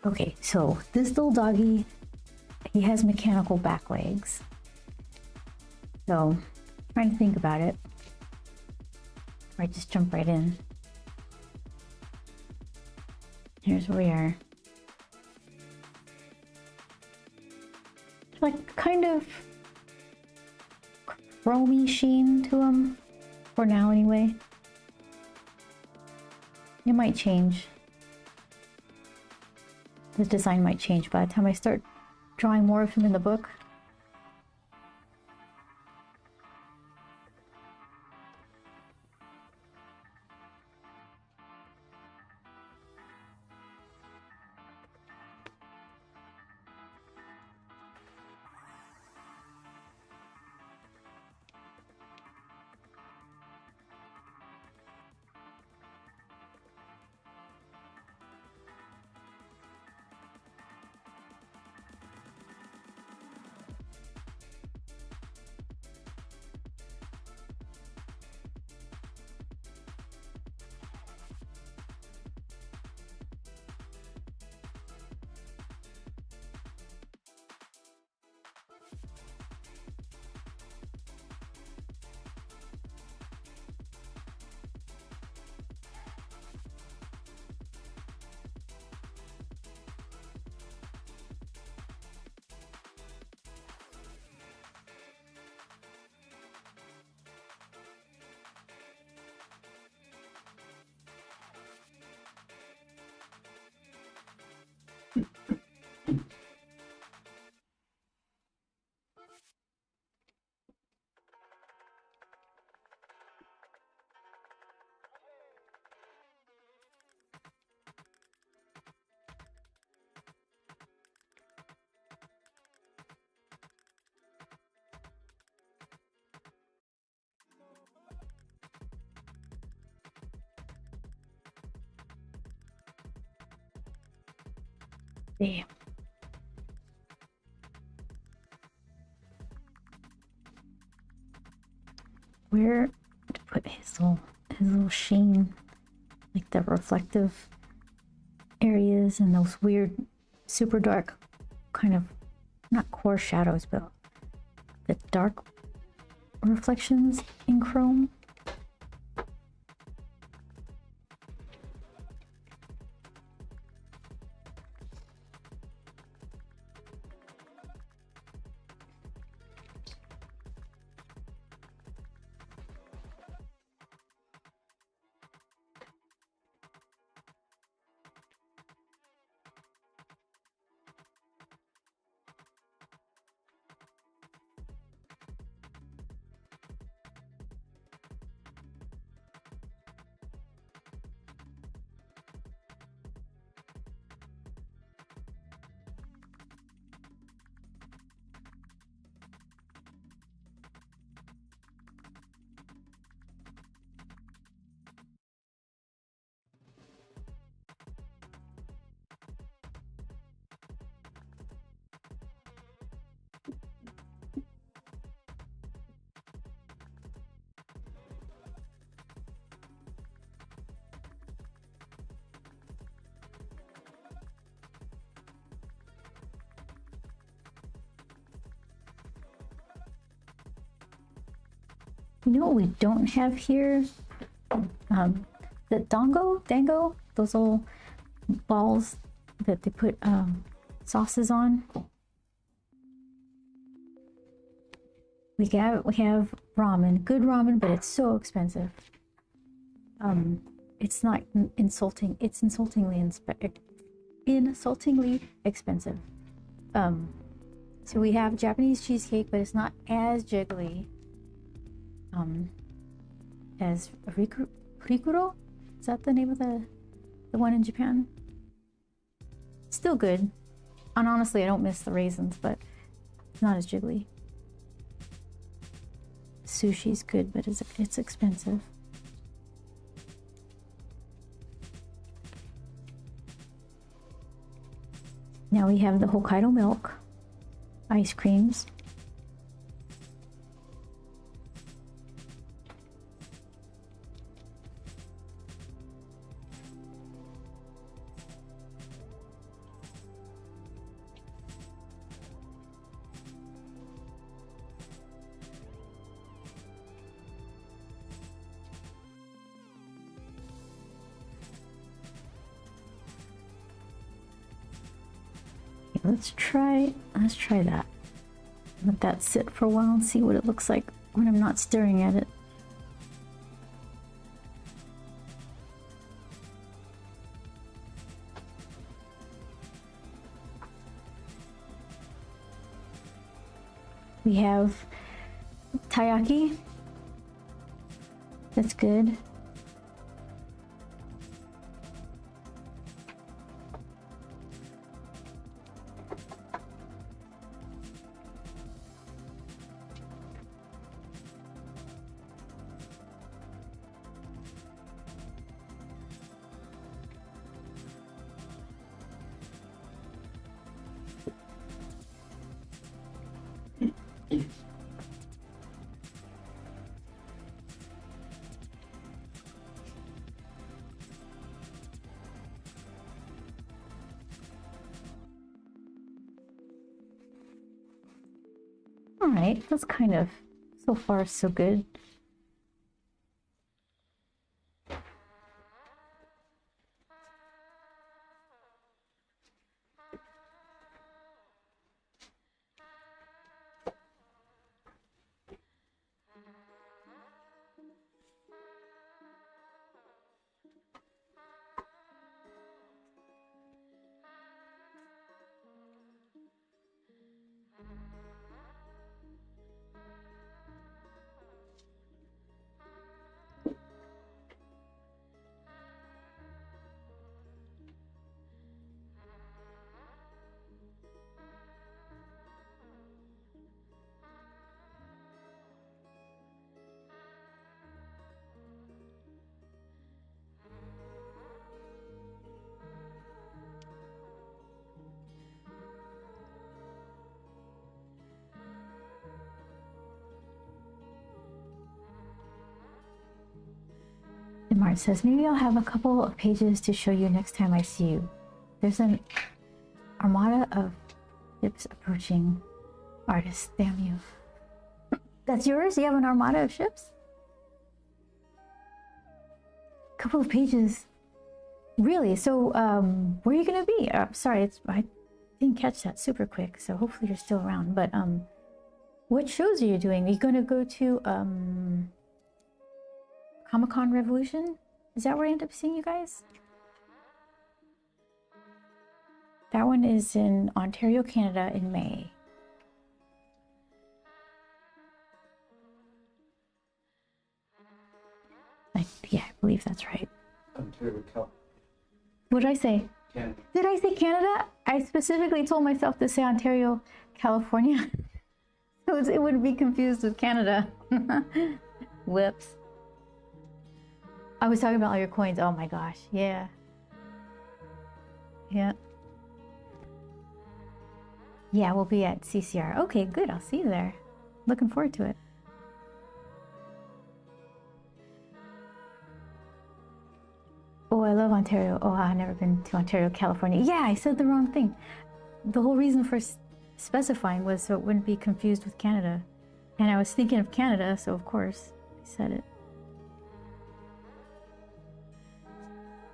Okay, so this little doggy, he has mechanical back legs. So, trying to think about it. Or I just jump right in. Here's where we are. Like kind of chromy sheen to him for now anyway. It might change. The design might change by the time I start drawing more of him in the book. There. Where to put his little sheen, like the reflective areas and those weird, super dark, kind of not core shadows, but the dark reflections in chrome. You know what we don't have here? The dango, those little balls that they put sauces on. We have ramen, good ramen, but it's so expensive. It's not insulting. It's insultingly expensive. So we have Japanese cheesecake, but it's not as jiggly as Rikuro. Is that the name of the one in Japan? Still good. And honestly, I don't miss the raisins, but it's not as jiggly. Sushi's good, but it's expensive. Now we have the Hokkaido milk ice creams. let's try that. Let that sit for a while and see what it looks like when I'm not staring at it. We have taiyaki. That's good. All right, that's kind of, so far so good. And Mart says, maybe I'll have a couple of pages to show you next time I see you. There's an armada of ships approaching. Artist, damn you. That's yours? You have an armada of ships? Couple of pages. Really? So, where are you gonna be? Sorry, I didn't catch that super quick, so hopefully you're still around. But, what shows are you doing? Are you gonna go to, Comic-Con Revolution? Is that where I end up seeing you guys? That one is in Ontario, Canada in May. Yeah, I believe that's right. Ontario, California. What did I say? Canada. Did I say Canada? I specifically told myself to say Ontario, California. So it wouldn't be confused with Canada. Whoops. I was talking about all your coins. Oh my gosh. Yeah. Yeah. Yeah, we'll be at CCR. Okay, good. I'll see you there. Looking forward to it. Oh, I love Ontario. Oh, I've never been to Ontario, California. Yeah, I said the wrong thing. The whole reason for specifying was so it wouldn't be confused with Canada. And I was thinking of Canada, so of course I said it.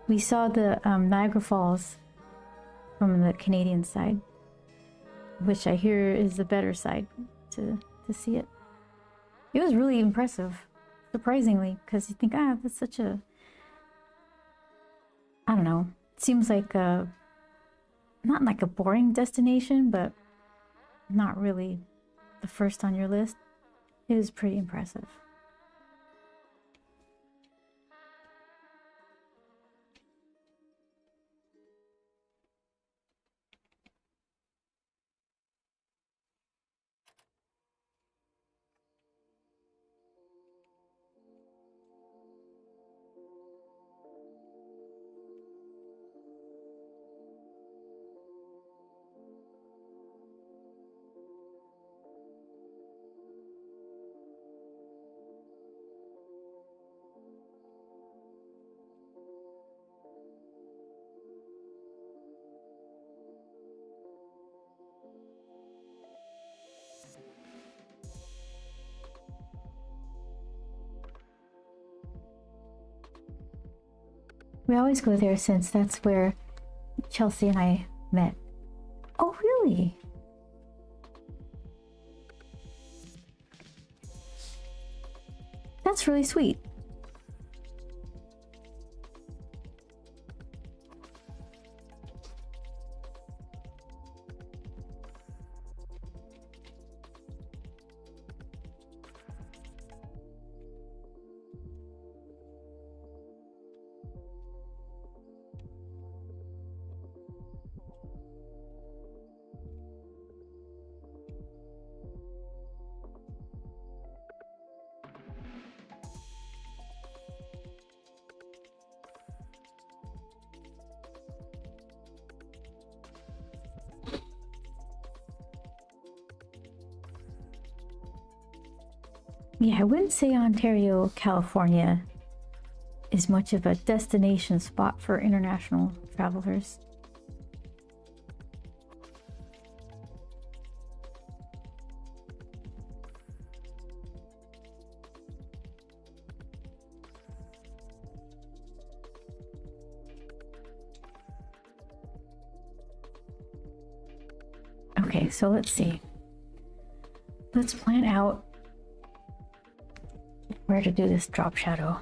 We saw the Niagara Falls from the Canadian side, which I hear is the better side to see it. It was really impressive, surprisingly, because you think, that's such a, I don't know, it seems like a, not like a boring destination, but not really the first on your list. It was pretty impressive. We always go there since that's where Chelsea and I met. Oh, Really? That's really sweet. Yeah, I wouldn't say Ontario, California is much of a destination spot for international travelers. Okay, so let's see. Let's plan out where to do this drop shadow.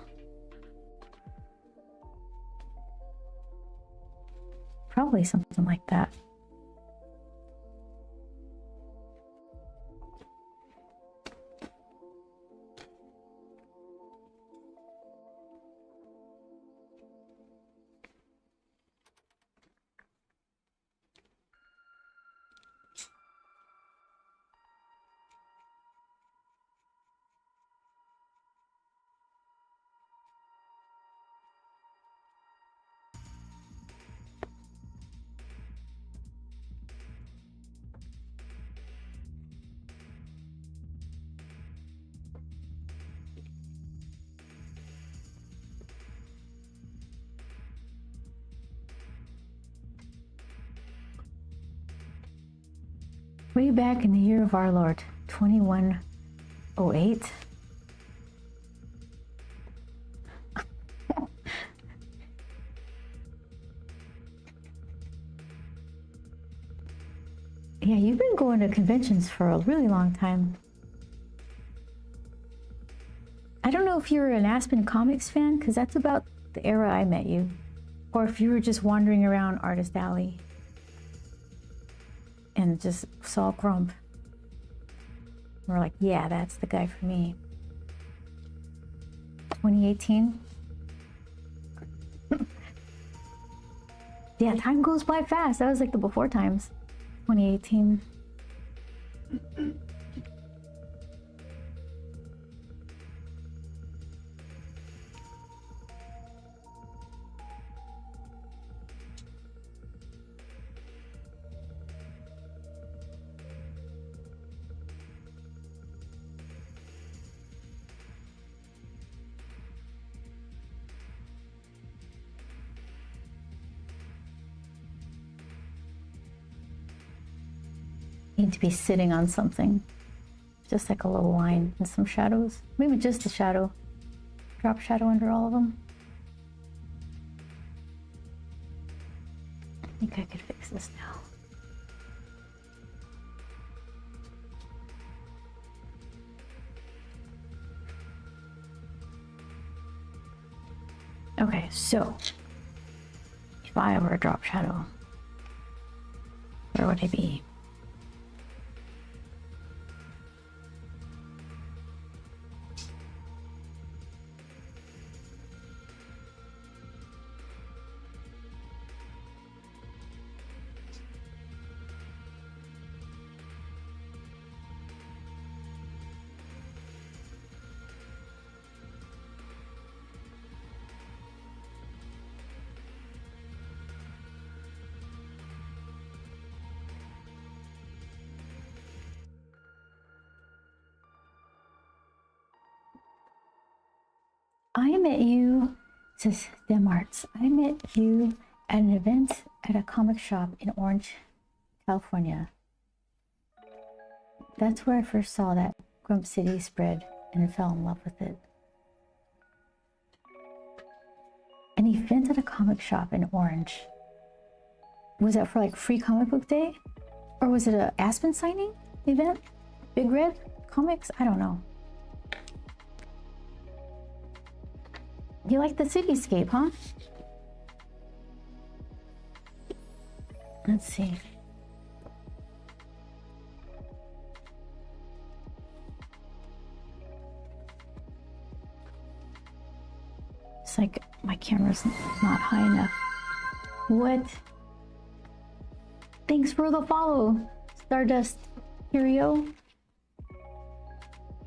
Probably something like that. Way back in the year of our Lord, 2108. Yeah, you've been going to conventions for a really long time. I don't know if you're an Aspen Comics fan, because that's about the era I met you. Or if you were just wandering around Artist Alley and just saw Grump. We're like, yeah, that's the guy for me. 2018. Yeah, time goes by fast. That was like the before times. 2018. Need to be sitting on something, just like a little line and some shadows, maybe just a shadow, drop shadow under all of them. I think I could fix this now. Okay, so if I were a drop shadow, where would I be? I met you, says Dem Arts. I met you at an event at a comic shop in Orange, California. That's where I first saw that Grump City spread and fell in love with it. An event at a comic shop in Orange. Was that for like free comic book day? Or was it a Aspen signing event? Big Red Comics? I don't know. You like the cityscape, huh? Let's see. It's like my camera's not high enough. What? Thanks for the follow, Stardust Curio.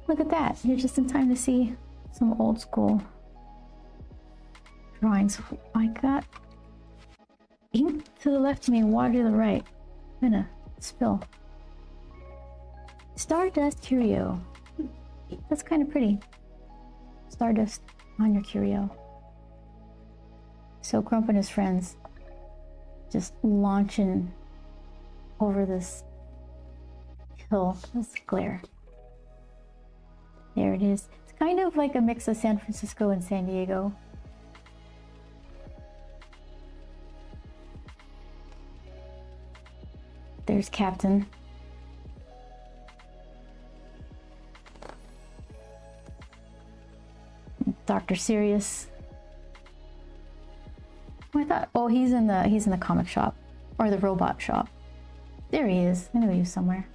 Look at that. You're just in time to see some old school drawings. I got ink to the left of me and water to the right. I'm gonna spill. Stardust Curio. That's kind of pretty. Stardust on your curio. So Grump and his friends just launching over this hill. This glare. There it is. It's kind of like a mix of San Francisco and San Diego. There's Captain. Dr. Sirius. Oh, I thought, oh, he's in the comic shop or the robot shop. There he is. I know he was somewhere.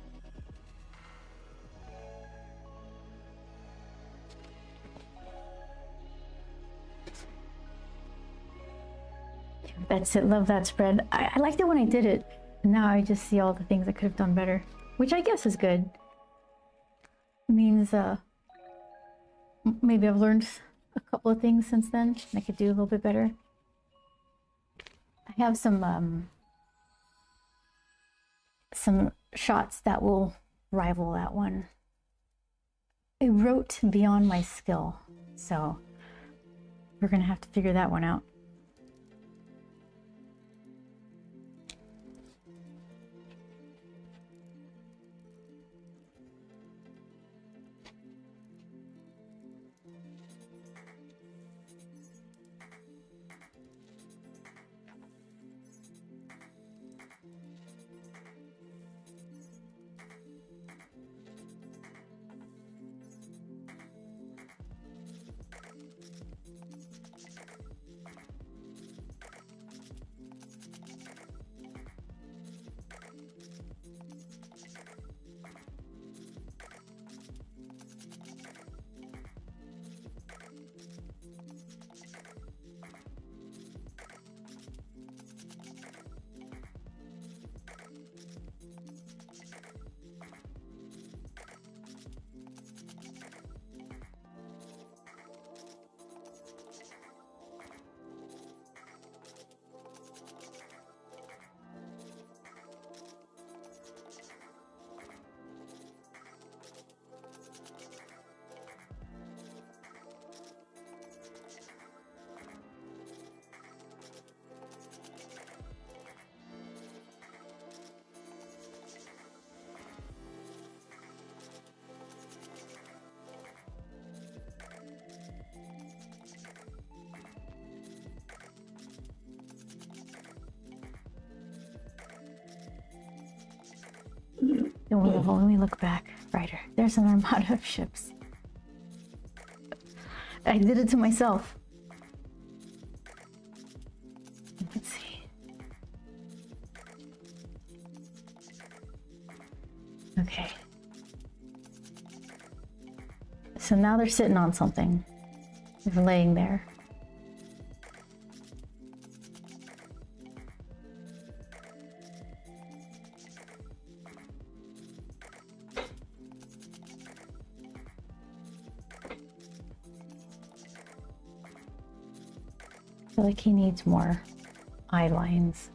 That's it. Love that spread. I liked it when I did it. Now I just see all the things I could have done better, which I guess is good. It means maybe I've learned a couple of things since then. I could do a little bit better. I have some shots that will rival that one. I wrote beyond my skill, so we're gonna have to figure that one out. Let me look back. Brighter. There's an armada of ships. I did it to myself. Let's see. Okay. So now they're sitting on something. They're laying there. I feel like he needs more eye lines.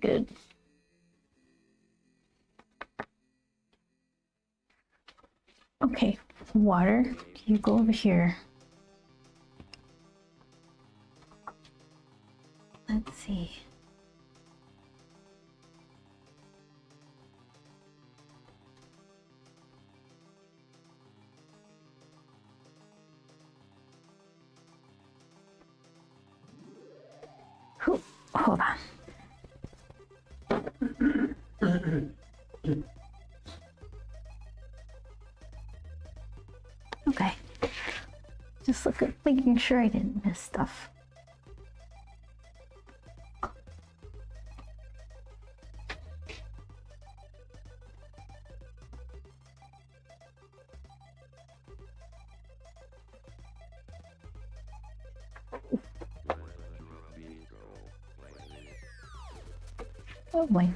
good. Okay, water, you go over here. Let's see. Hold on. Okay. Just making sure I didn't miss stuff. Oh boy.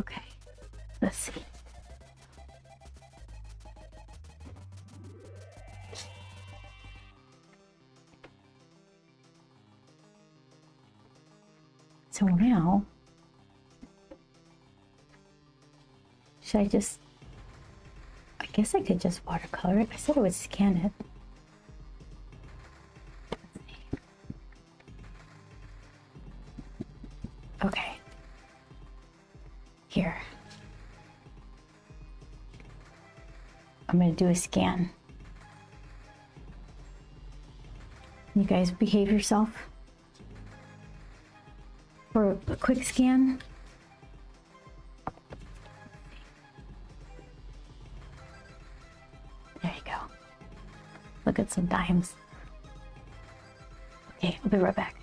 Okay, let's see. So now, should I just, I guess I could just watercolor it. I said I would scan it. Okay. Here. I'm gonna do a scan. You guys behave yourself for a quick scan. There you go. Look at some dimes. Okay, I'll be right back.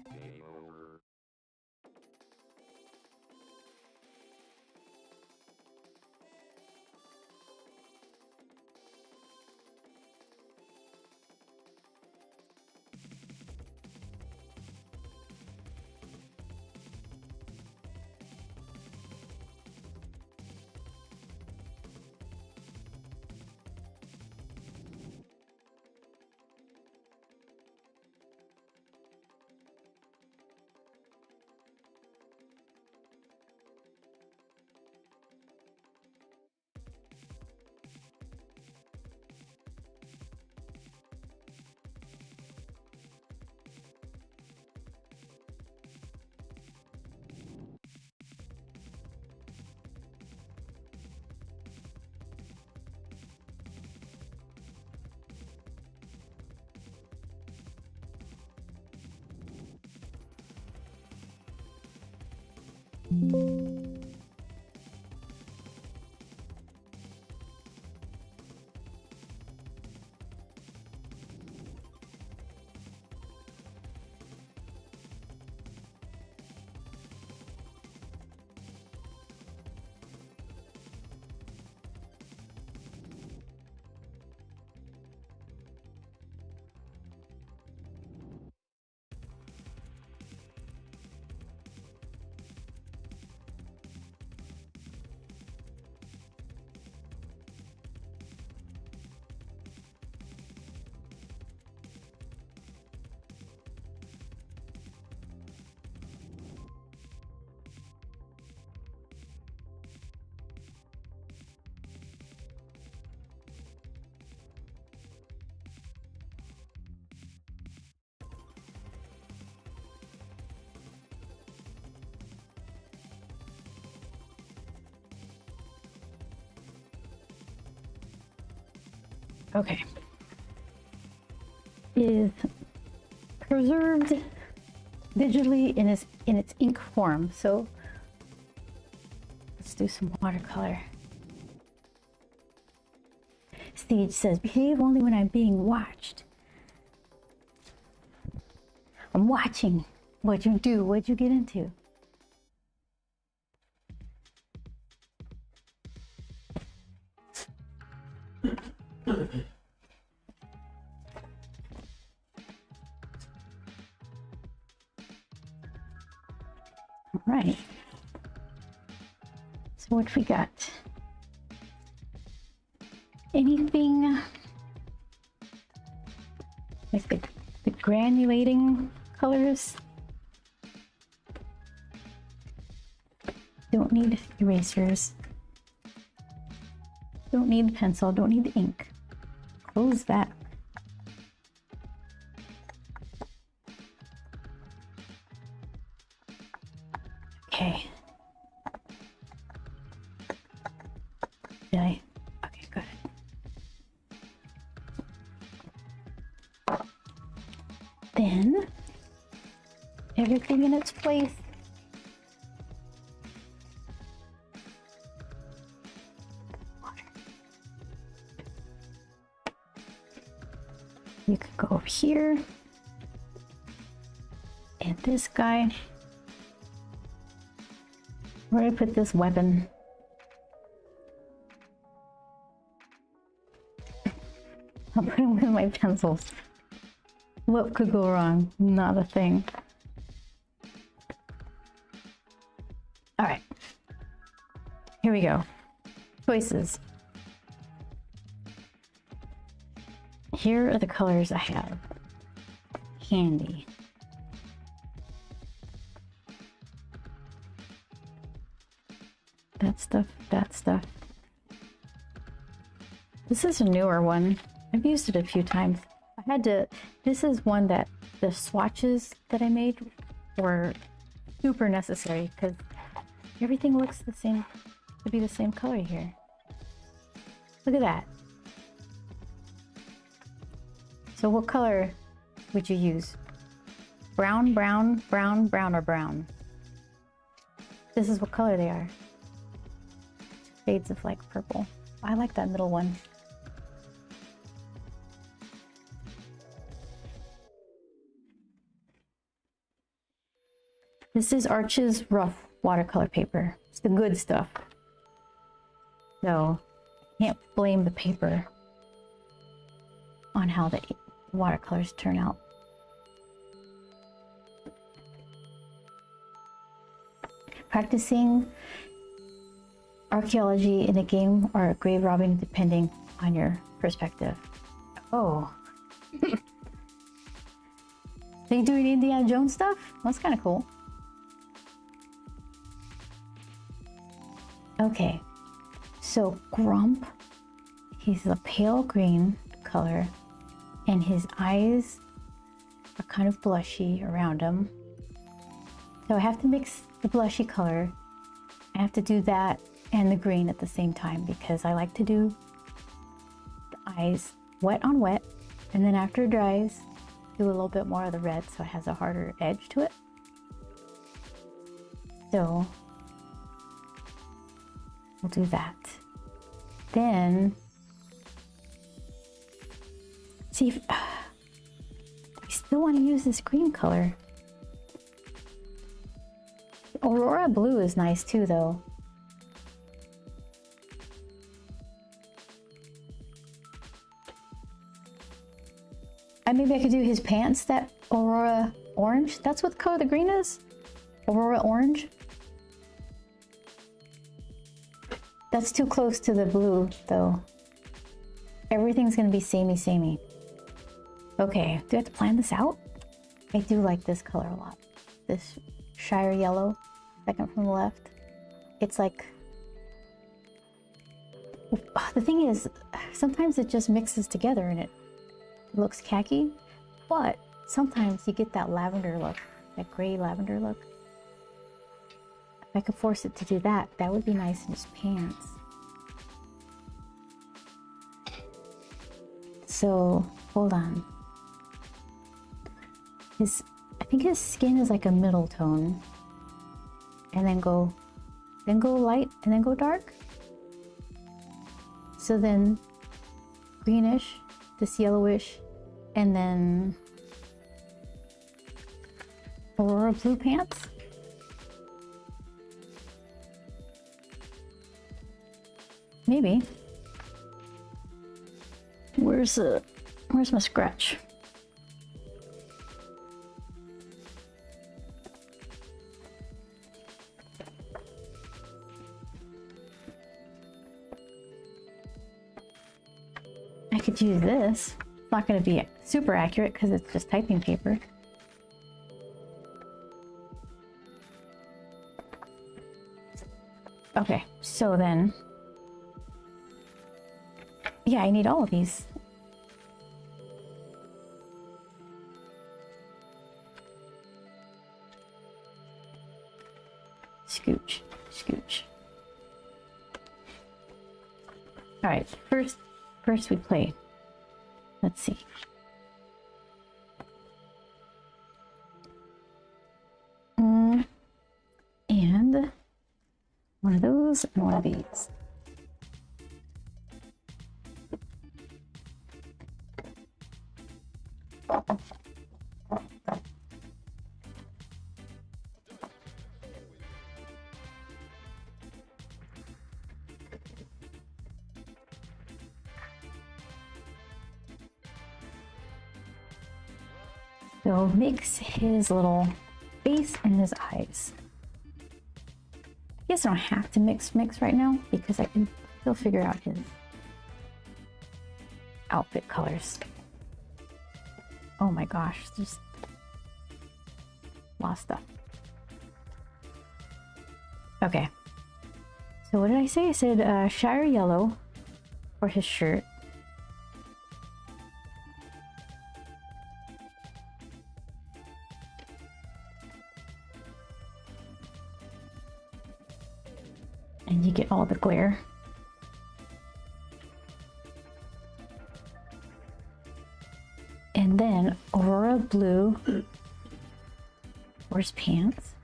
Game over. Okay. Is preserved digitally in its ink form. So let's do some watercolor. Stage says, behave only when I'm being watched. I'm watching what you do, what you get into. All right. So what we got? Anything like the granulating colors? Don't need erasers. Don't need pencil, don't need the ink. Close that. Okay. Did I? Okay, good. Then everything in its place. You can go over here. And this guy. Where do I put this weapon? I'll put him with my pencils. What could go wrong? Not a thing. All right. Here we go. Choices. Here are the colors I have handy. That stuff, that stuff. This is a newer one. I've used it a few times. I had to, this is one that the swatches that I made were super necessary because everything looks the same, to be the same color here. Look at that. So what color would you use? Brown, brown, brown, brown, or brown? This is what color they are. Shades of like purple. I like that middle one. This is Arch's rough watercolor paper. It's the good stuff. So, can't blame the paper on how the watercolors turn out. Practicing archaeology in a game or grave robbing depending on your perspective. Oh. They doing Indiana Jones stuff? That's kind of cool. Okay, so Grump, he's a pale green color and his eyes are kind of blushy around him. So I have to mix the blushy color. I have to do that and the green at the same time because I like to do the eyes wet on wet, and then after it dries, do a little bit more of the red so it has a harder edge to it. So we'll do that. Then see if I still want to use this green color. Aurora blue is nice too though. And maybe I could do his pants, that Aurora orange. That's what color the green is? Aurora orange? That's too close to the blue though. Everything's gonna be samey. Okay, do I have to plan this out? I do like this color a lot. This Shire yellow, second from the left. It's like, the thing is, sometimes it just mixes together and it looks khaki, but sometimes you get that lavender look, that gray lavender look. If I could force it to do that, that would be nice in his pants. So hold on. I think his skin is like a middle tone, and then go light, and then go dark. So then greenish, this yellowish, and then Aurora blue pants. Maybe. Where's my scratch? I could use this. It's not going to be super accurate because it's just typing paper. Okay, so then, yeah, I need all of these. Scooch, scooch. All right, first we play. Let's see. And one of those and one of these. So mix his little face and his eyes. I guess I don't have to mix right now because I can still figure out his outfit colors. Oh my gosh, just lost stuff. Okay. So what did I say? I said Shire yellow for his shirt. And you get all the glare. And then Aurora blue for his pants.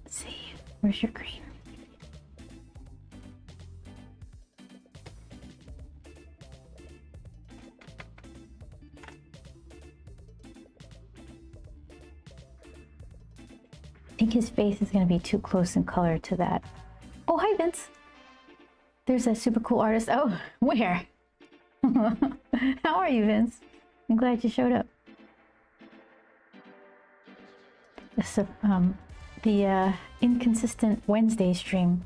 Let's see, where's your green? I think his face is going to be too close in color to that. Oh, hi, Vince. There's a super cool artist. Oh, where? How are you, Vince? I'm glad you showed up. The inconsistent Wednesday stream.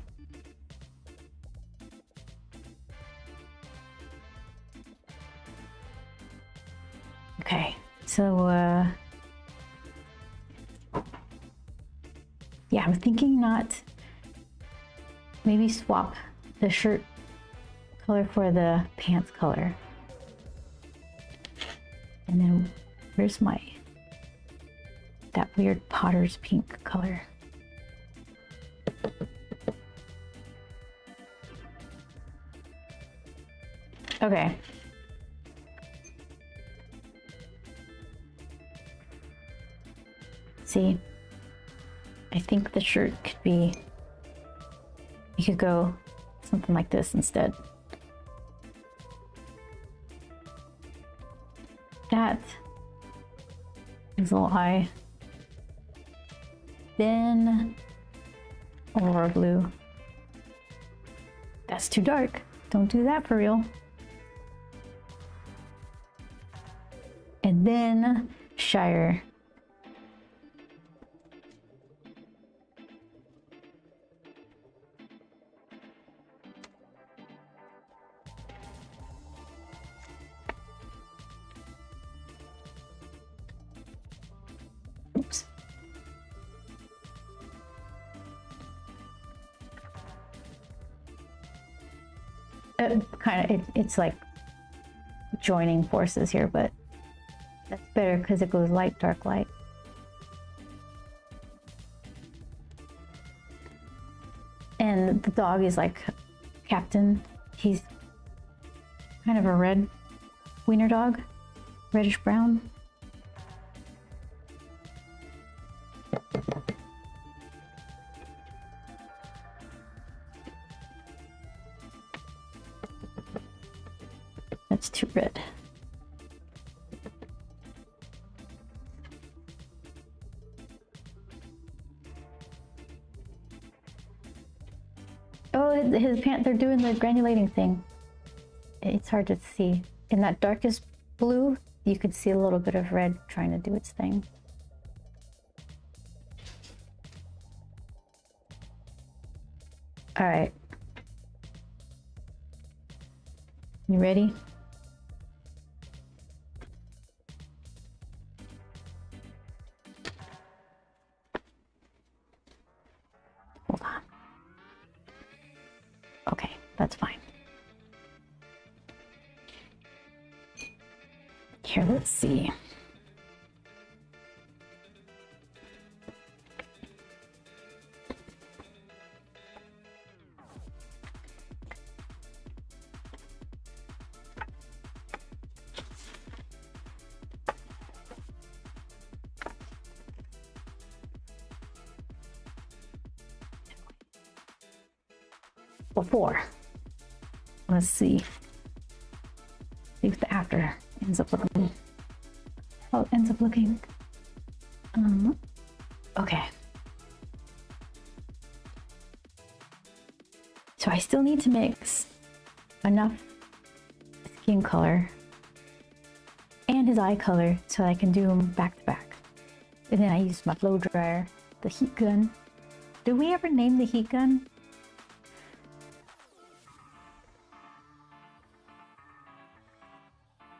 Okay, so yeah, I'm thinking not maybe swap the shirt color for the pants color. And then where's that weird Potter's pink color? Okay. See, I think the shirt could be, you could go something like this instead. That is a little eye. Then Aurora blue. That's too dark. Don't do that for real. And then Shire. Oops. Kind of, it's like joining forces here, but that's better because it goes light, dark, light. And the dog is like Captain. He's kind of a red wiener dog, reddish brown. That's too red. Oh, his pants, they're doing the granulating thing. It's hard to see. In that darkest blue, you could see a little bit of red trying to do its thing. All right. You ready? Hold on. Okay, that's fine. Here, let's see. Before. Let's see. See what the after ends up looking. How it ends up looking. Okay. So I still need to mix enough skin color and his eye color so I can do them back to back. And then I use my blow dryer, the heat gun. Did we ever name the heat gun?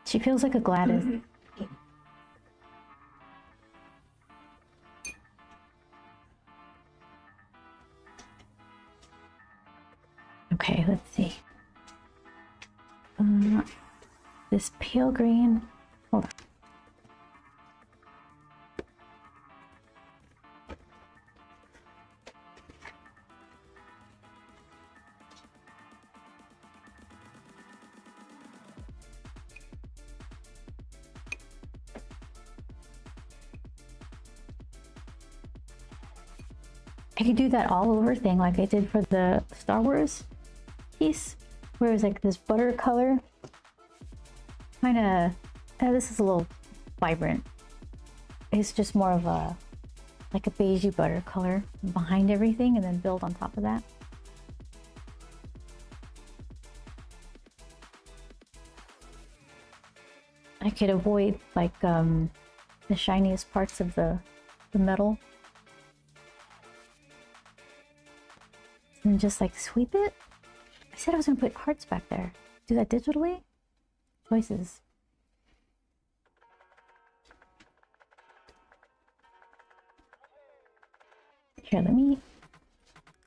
She feels like a Gladys. Okay, let's see. This pale green. Hold on. I could do that all over thing like I did for the Star Wars piece, where it was like this butter color. Kind of, this is a little vibrant. It's just more of a, like a beigey butter color behind everything and then build on top of that. I could avoid like the shiniest parts of the metal. And just like sweep it. I said I was gonna put hearts back there. Do that digitally? Choices. Here, let me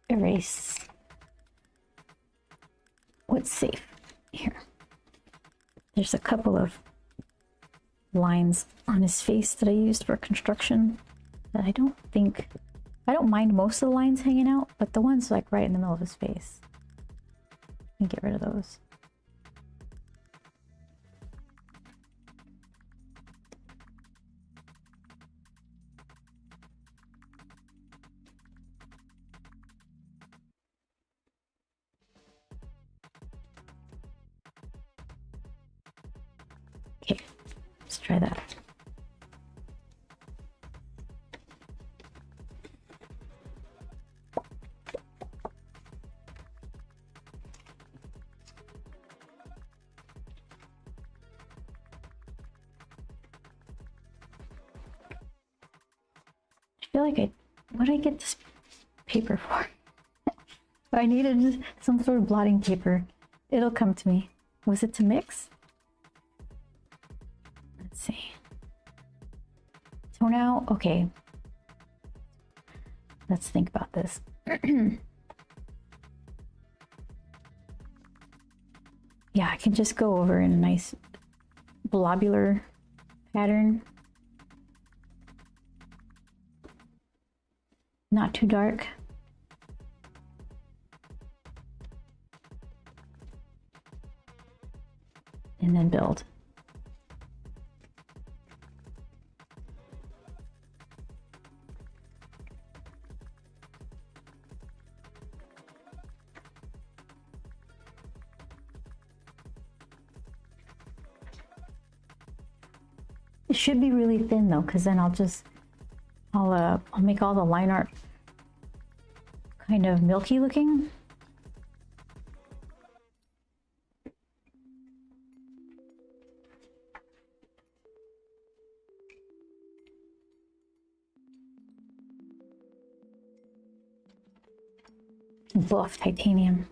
erase what's safe here. There's a couple of lines on his face that I used for construction that I don't mind most of the lines hanging out, but the ones like right in the middle of his face, I can get rid of those. Okay, let's try that. I feel like what did I get this paper for? I needed some sort of blotting paper. It'll come to me. Was it to mix? Let's see. So now, okay. Let's think about this. Yeah, I can just go over in a nice blobular pattern. Not too dark. And then build. It should be really thin though, because then I'll make all the line art kind of milky looking. Buff titanium.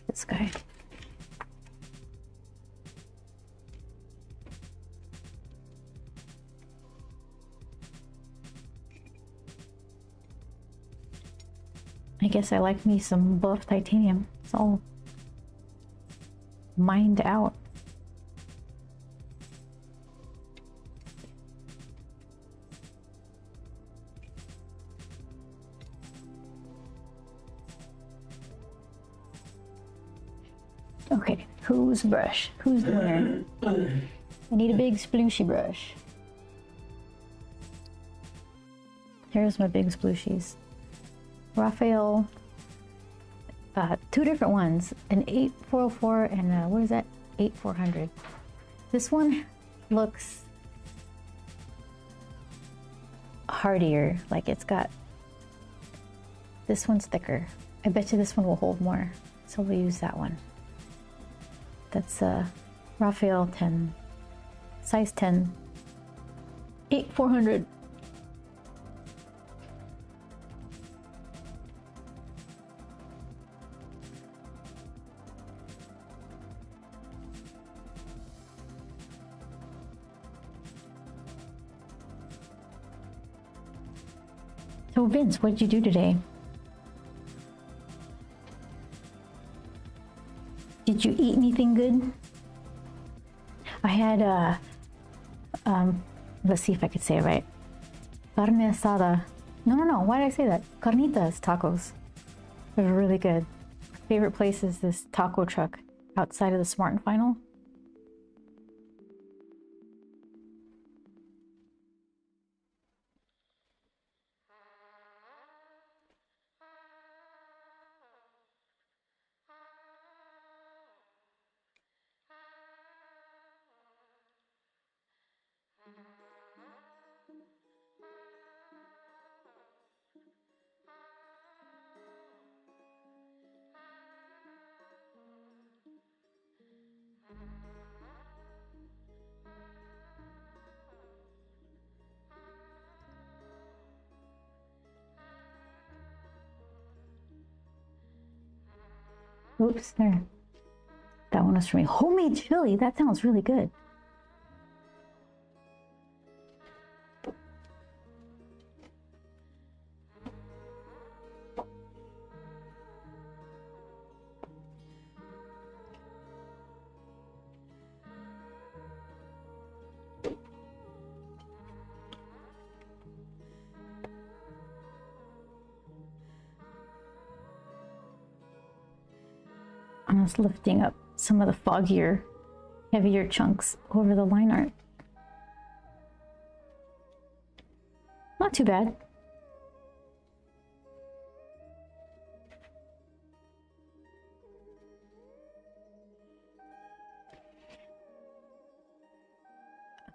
This guy. I guess I like me some buff titanium. It's all mined out. Okay, whose brush? Who's the winner? I need a big splooshy brush. Here's my big splooshies. Raphael, two different ones, an 8404 and what is that? 8400. This one looks hardier, like it's got, this one's thicker. I bet you this one will hold more, so we'll use that one. That's Raphael 10, size 10, 8400. So Vince, what did you do today? Did you eat anything good? I had let's see if I could say it right. Carne asada. No, why did I say that? Carnitas tacos. They're really good. My favorite place is this taco truck outside of the Smart and Final. Oops, there. That one was for me. Homemade chili, that sounds really good. I'm just lifting up some of the foggier, heavier chunks over the line art. Not too bad.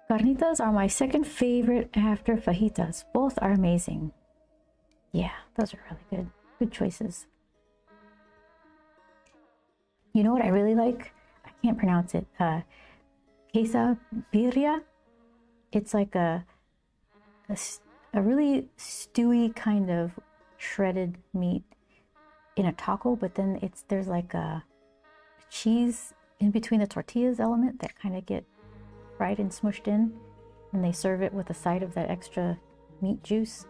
Carnitas are my second favorite after fajitas. Both are amazing. Yeah, those are really good. Good choices. You know what I really like? I can't pronounce it. Quesabirria. It's like a really stewy kind of shredded meat in a taco, but then there's like a cheese in between the tortillas element that kind of get fried and smushed in, and they serve it with a side of that extra meat juice.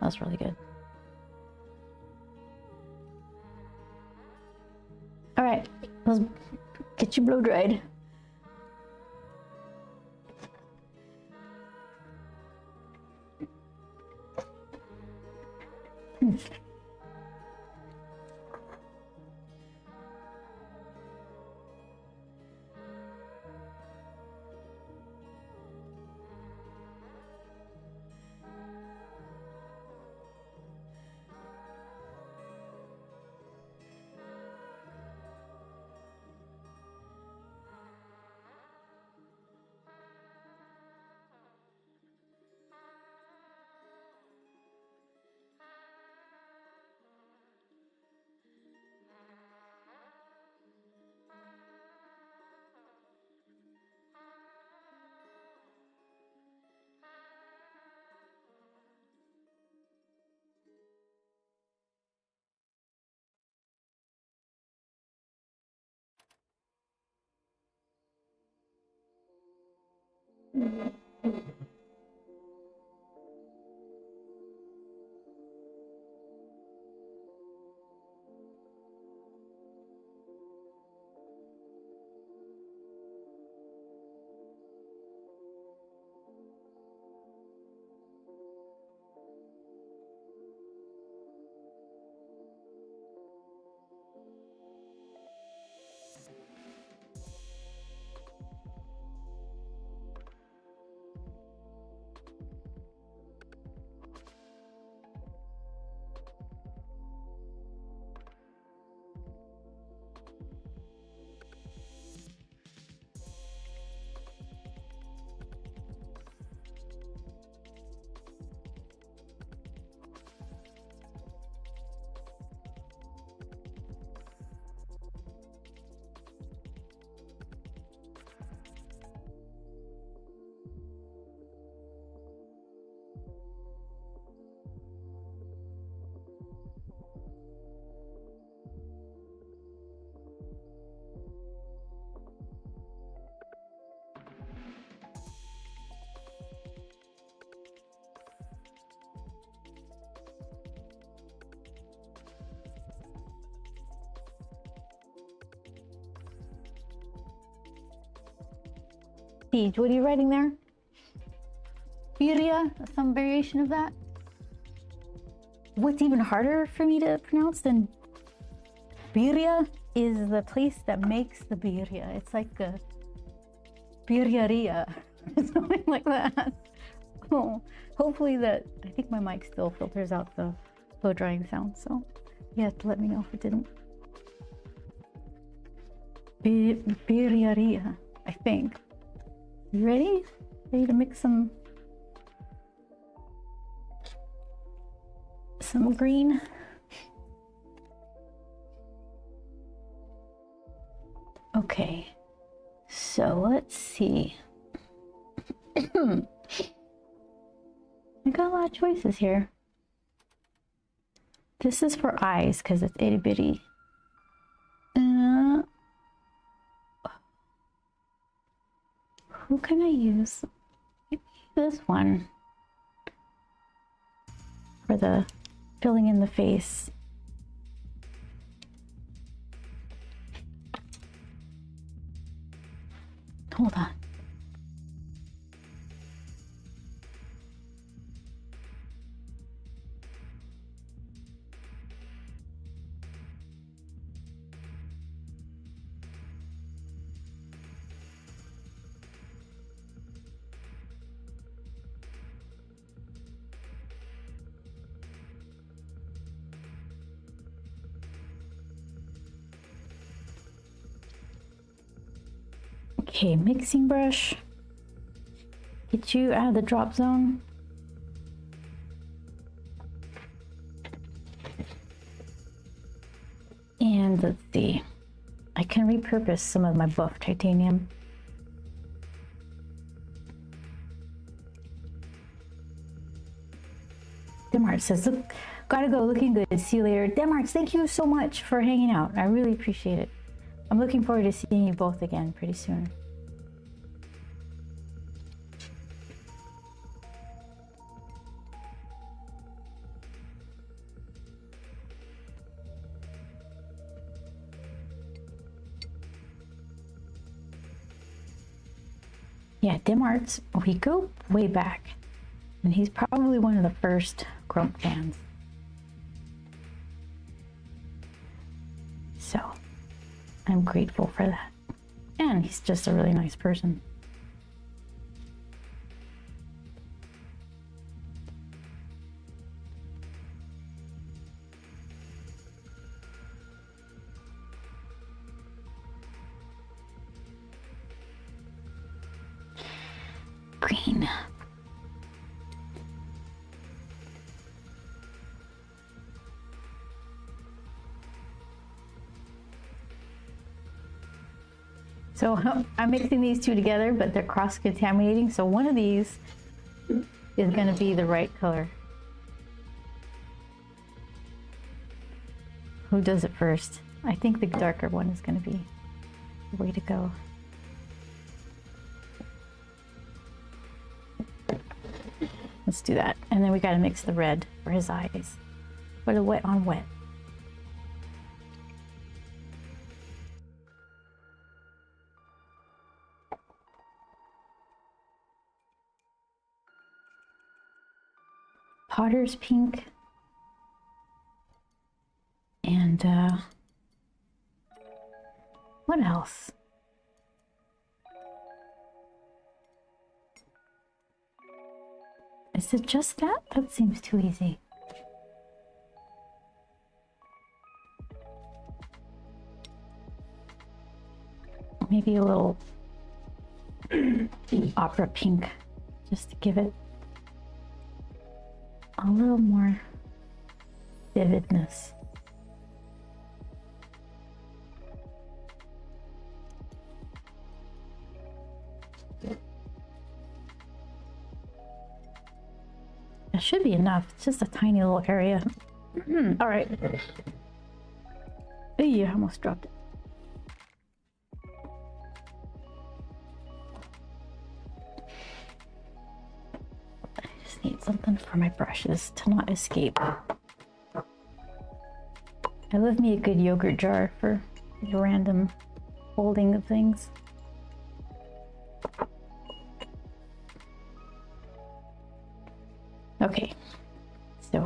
That's really good. All right, let's get you blow dried. Siege, what are you writing there? Birria, some variation of that? What's even harder for me to pronounce than birria is the place that makes the birria. It's like a birreria or something like that. Oh, hopefully that, I think my mic still filters out the blow drying sound, so you have to let me know if it didn't. Birreria, I think. You ready? Ready to mix some green? Okay, so let's see. I got a lot of choices here. This is for eyes because it's itty bitty. Who can I use? Maybe this one for the filling in the face. Hold on. Okay, mixing brush. Get you out of the drop zone. And let's see. I can repurpose some of my buff titanium. Demarch says, look, gotta go, looking good. See you later. Demarch, thank you so much for hanging out. I really appreciate it. I'm looking forward to seeing you both again pretty soon. Yeah, Dim Arts, we go way back, and he's probably one of the first Grump fans. So, I'm grateful for that. And he's just a really nice person. Green. So I'm mixing these two together, but they're cross-contaminating. So one of these is going to be the right color. Who does it first? I think the darker one is going to be the way to go. Let's do that. And then we got to mix the red for his eyes. Put it wet on wet. Potter's pink. And what else? Is it just that? That seems too easy. Maybe a little opera pink, just to give it a little more vividness. That should be enough. It's just a tiny little area. All right. Eey, I almost dropped it. I just need something for my brushes to not escape. I love me a good yogurt jar for random holding of things. Okay, so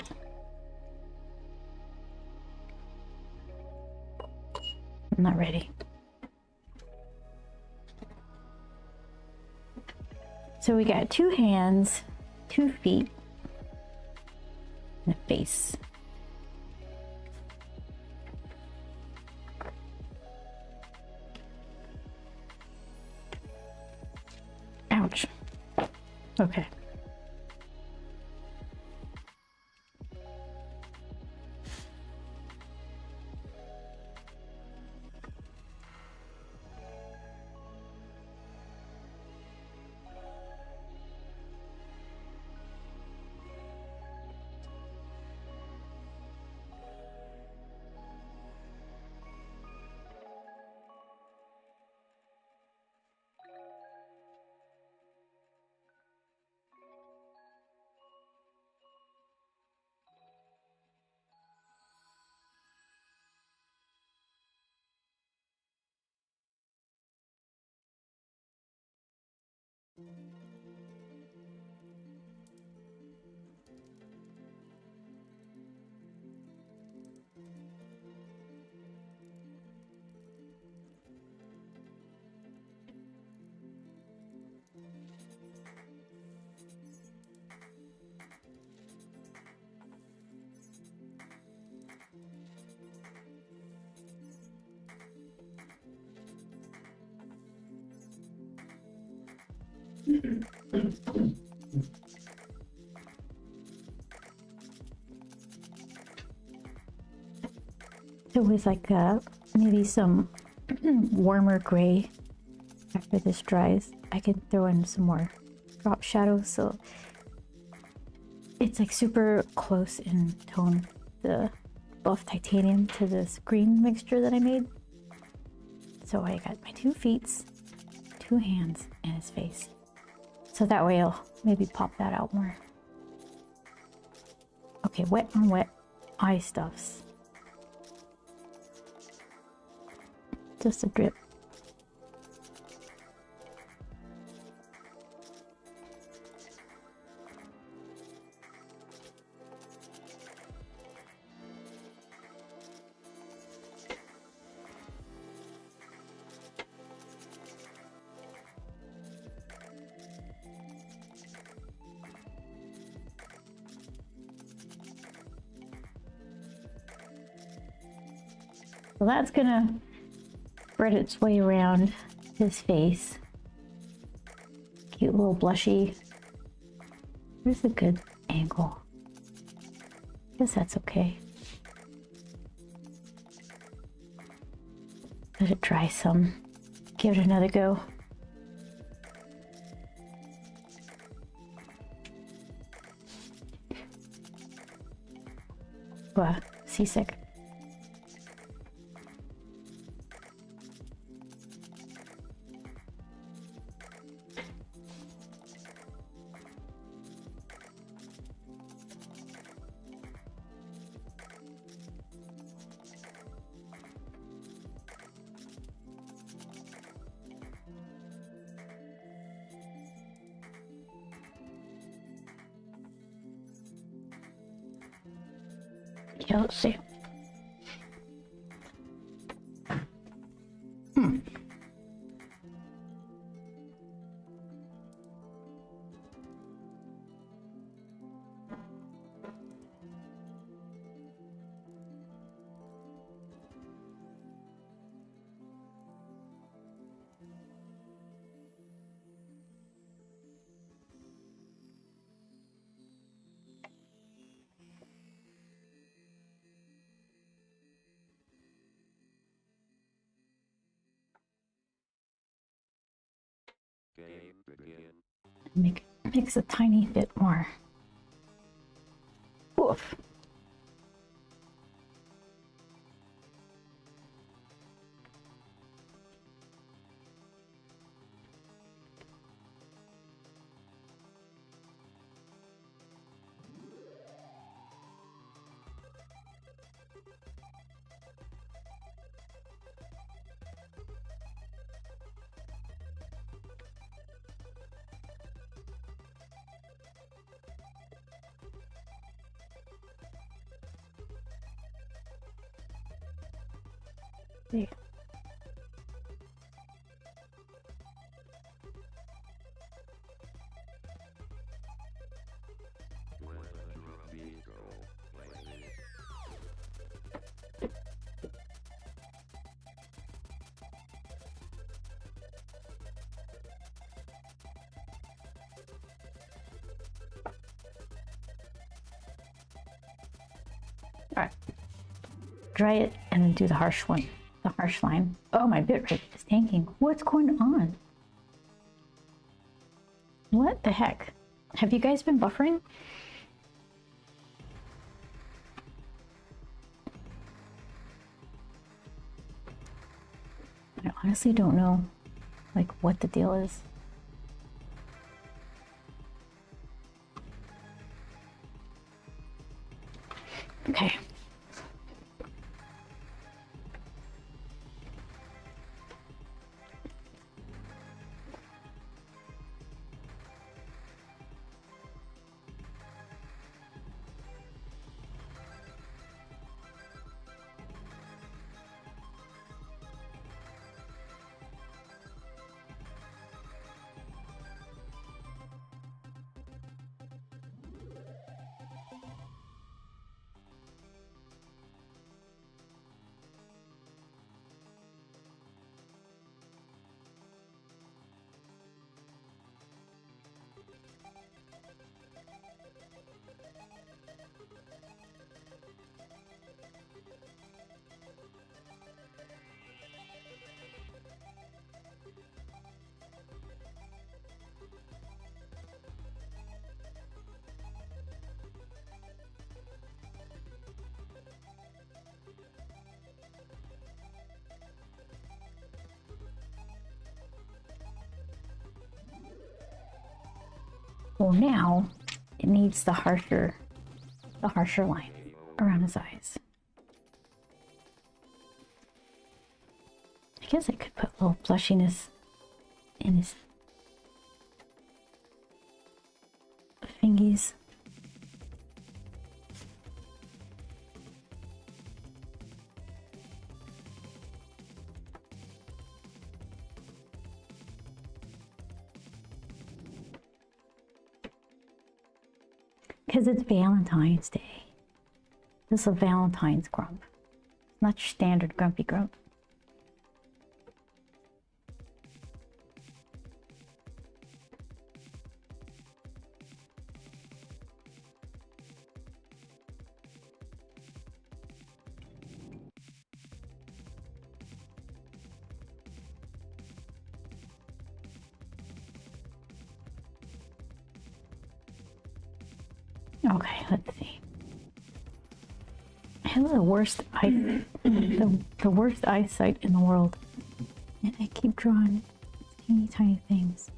I'm not ready. So we got 2 hands, 2 feet, and a face. Ouch. Okay. So with like maybe some warmer gray after this dries, I can throw in some more drop shadows so it's like super close in tone, the buff titanium to this green mixture that I made. So I got my 2 feet, 2 hands, and his face. So that way I'll maybe pop that out more. Okay, wet on wet eye stuffs. Just a drip. So that's gonna spread its way around his face. Cute little blushy. Where's a good angle? Guess that's okay. Let it dry some. Give it another go. Wow, seasick. Yeah, let's see. Game begin. Makes a tiny bit more. Oof. See. When the drum beat go, play. All right. Dry it and then do the harsh one. The harsh line. Oh, my bit rate is tanking. What's going on? What the heck? Have you guys been buffering? I honestly don't know, like, what the deal is. Okay. Well, now it needs the harsher line around his eyes. I guess I could put a little blushiness in his fingies. Because it's Valentine's Day. This is a Valentine's grump. Not your standard grumpy grump. Okay, let's see. I have the worst the worst eyesight in the world, and I keep drawing teeny tiny things.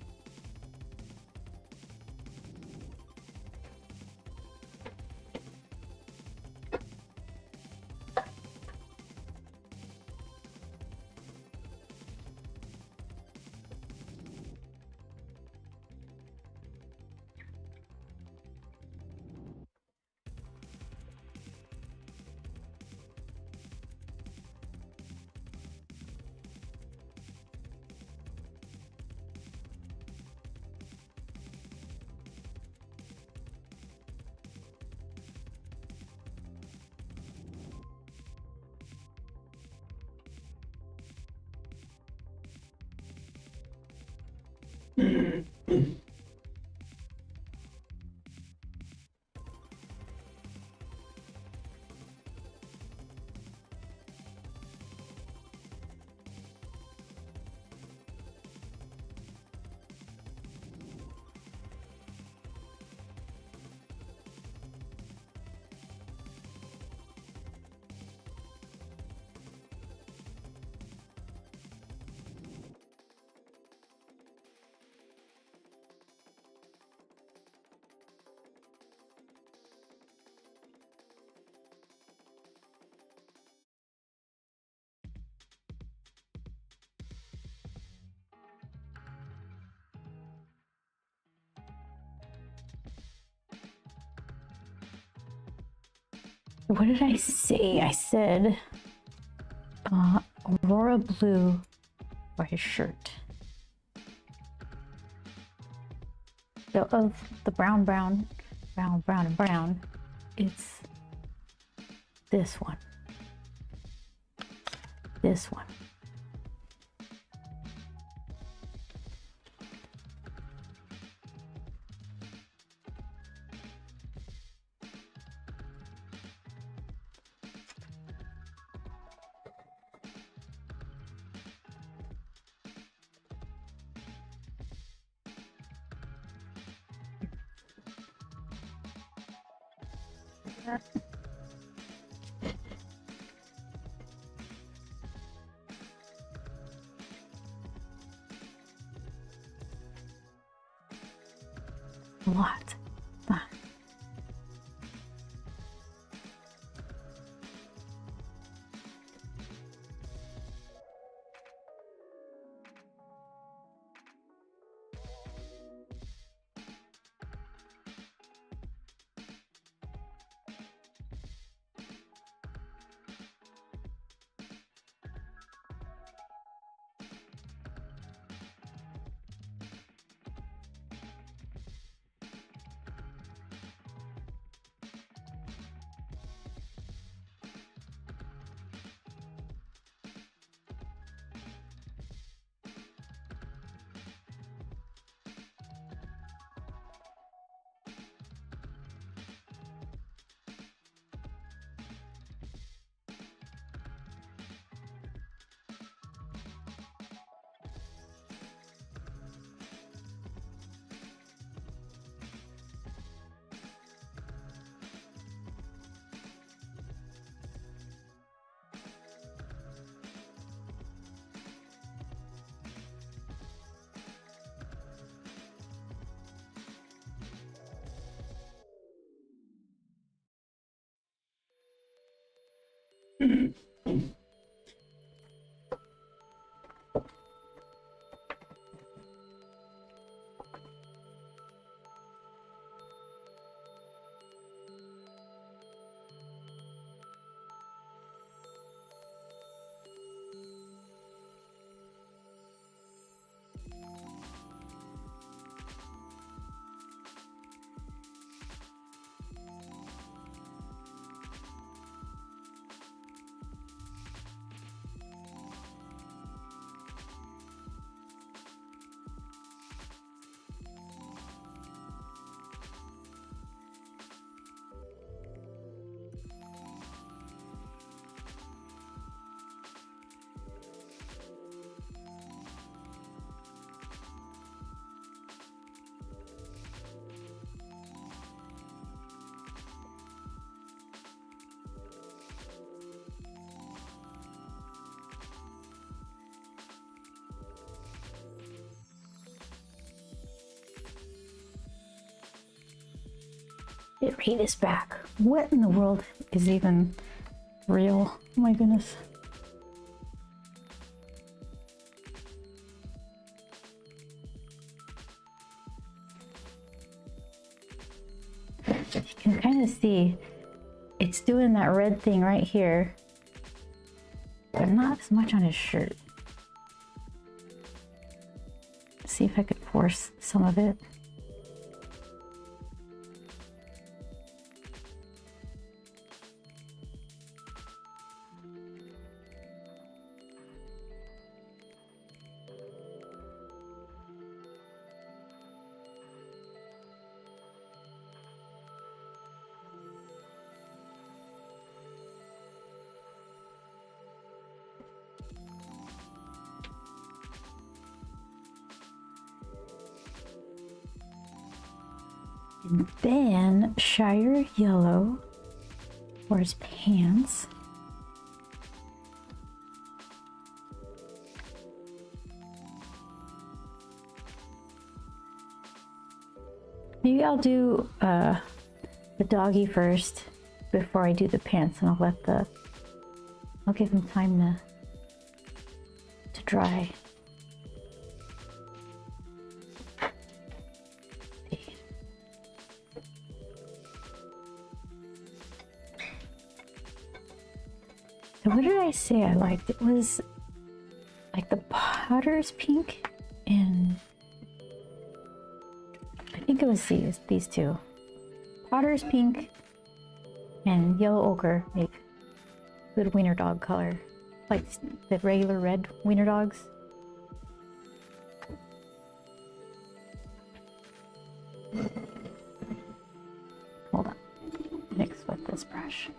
What did I say? I said Aurora blue for his shirt. So of the brown, and brown, it's this one. This one. A lot. Ah. It read is back. What in the world is even real? Oh my goodness. You can kind of see it's doing that red thing right here, but not as much on his shirt. See if I could force some of it. And then Shire Yellow for his pants. Maybe I'll do the doggy first before I do the pants, and I'll give him time to dry. So what did I say I liked? It was like the Potter's pink, and I think it was these two. Potter's pink and yellow ochre make good wiener dog color, like the regular red wiener dogs. Hold on, mix with this brush.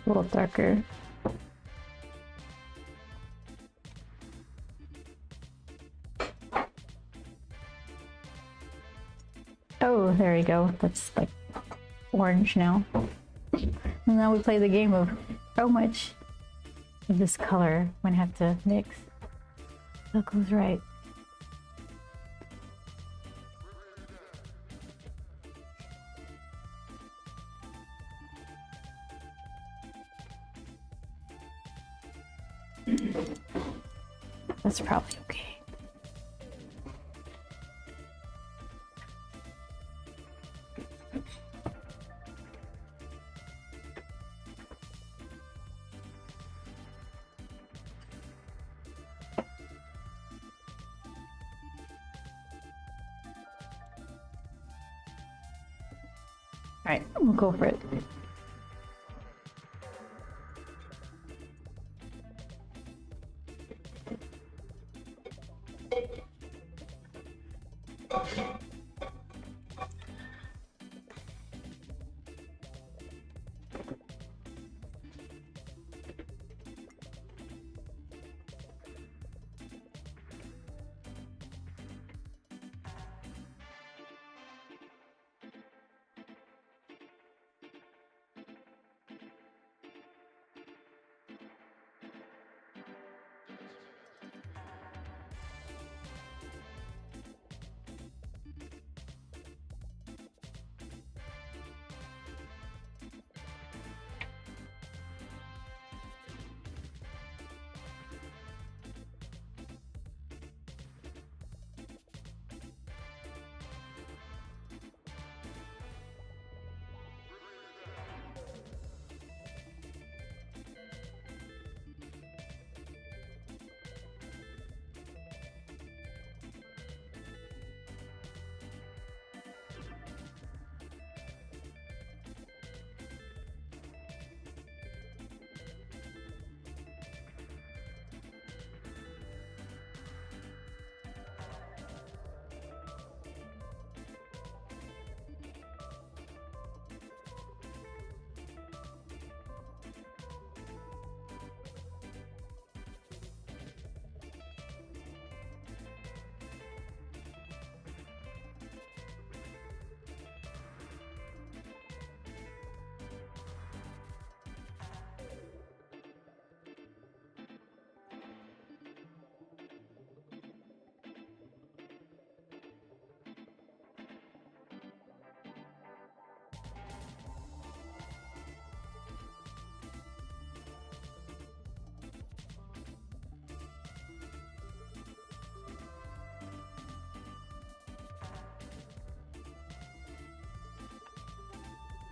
A little darker. Oh, there we go. That's like orange now. And now we play the game of how much of this color I'm gonna have to mix. That goes right. That's probably okay. All right, we'll go for it.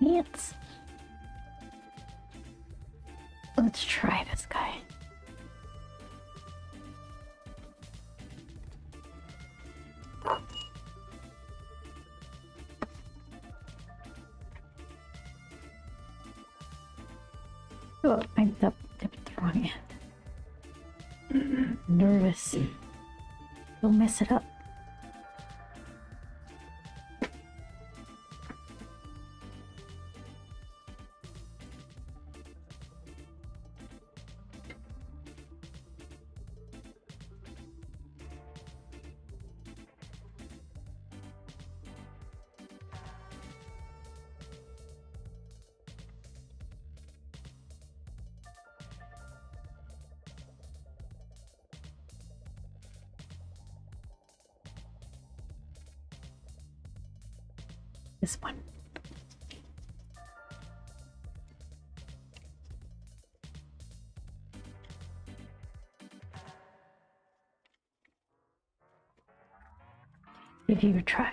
Ants. Let's try this guy. Oh, I dipped the wrong end. Nervous. Don't mess it up. This one. Give you a try.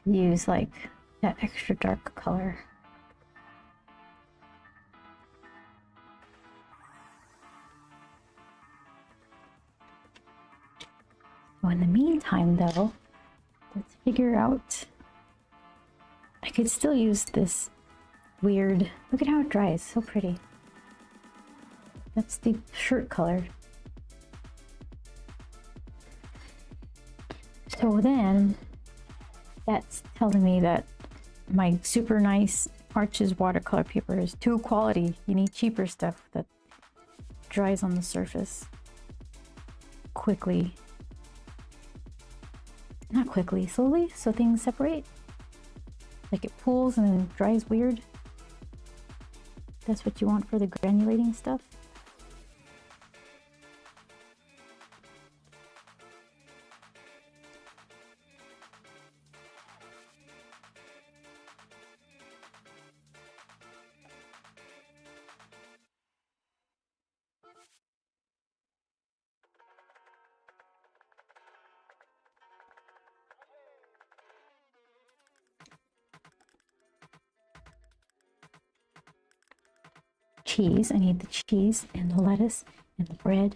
Use like that extra dark color. So in the meantime though, let's figure out, I could still use this weird, look at how it dries, so pretty. That's the shirt color. So then that's telling me that my super nice Arches watercolor paper is too quality. You need cheaper stuff that dries on the surface quickly. Not quickly, slowly, so things separate. Like it pools and then dries weird. That's what you want for the granulating stuff. Cheese, I need the cheese and the lettuce and the bread.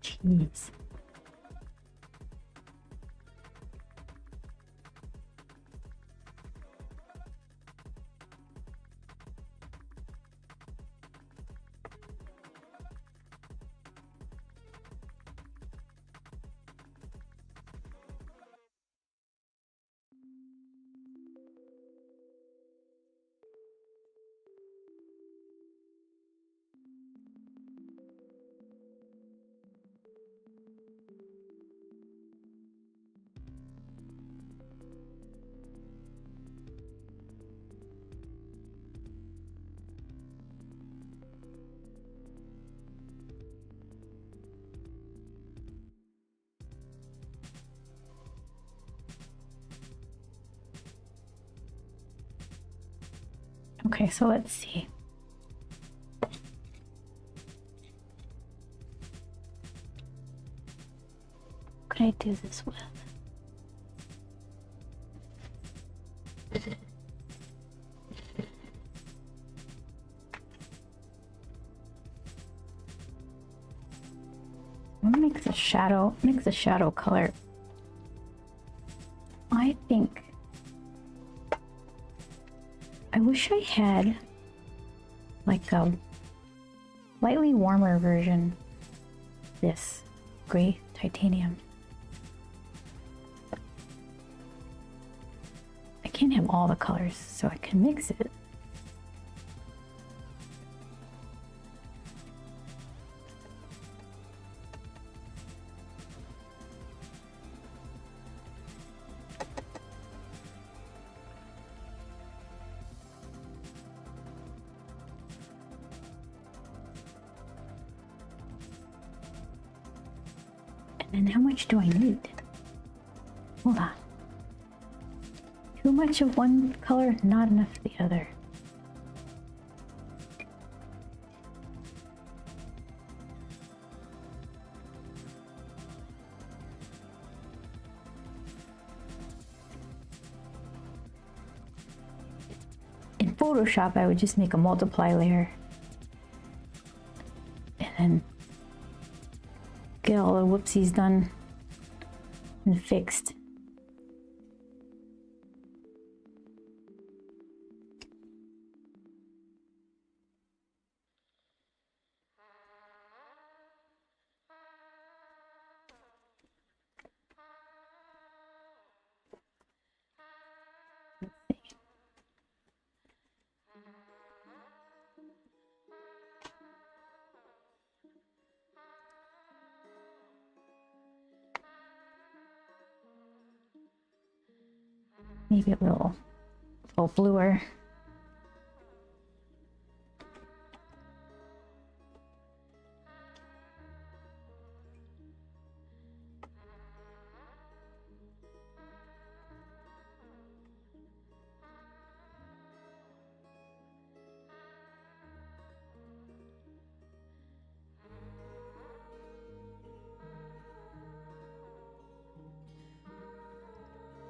Jeez. Okay, so let's see. What can I do this with? What makes the shadow color? I think I wish I had like a slightly warmer version. This gray titanium. I can't have all the colors, so I can mix it. And how much do I need? Hold on. Too much of one color, not enough of the other. In Photoshop, I would just make a multiply layer and then get all the whoopsies done and fixed. Maybe a little bluer.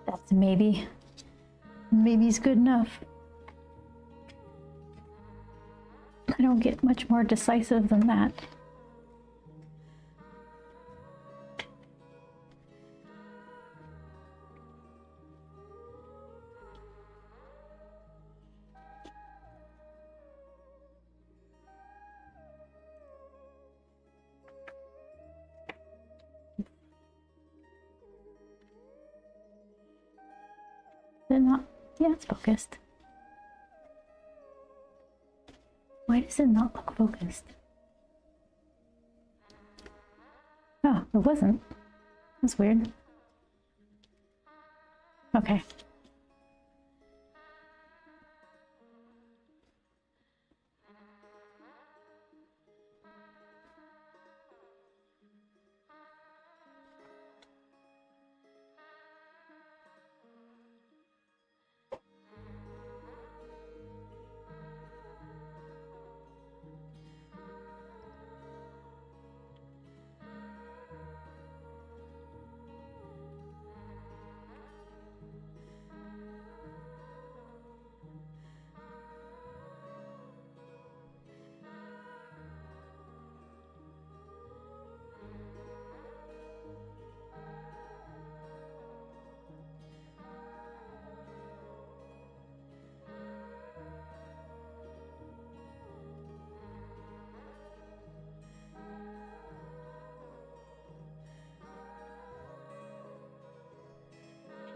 That's maybe. Maybe's good enough. I don't get much more decisive than that. They're not. Yeah, it's focused. Why does it not look focused? Oh, it wasn't. That's weird. Okay.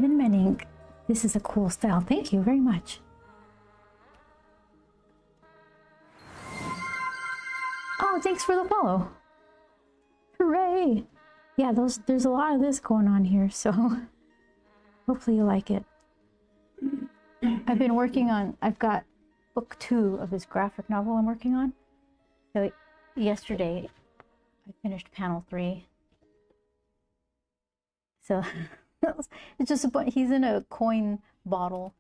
Inman ink. This is a cool style. Thank you very much. Oh, thanks for the follow. Hooray! Yeah, there's a lot of this going on here, so hopefully you like it. I've been working on, I've got book 2 of this graphic novel I'm working on. So yesterday I finished panel 3. So it's just he's in a coin bottle.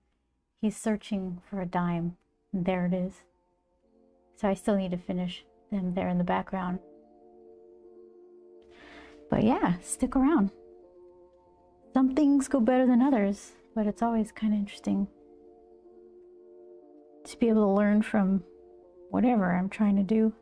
He's searching for a dime, and there it is. So I still need to finish them there in the background. But yeah, stick around. Some things go better than others, but it's always kind of interesting to be able to learn from whatever I'm trying to do.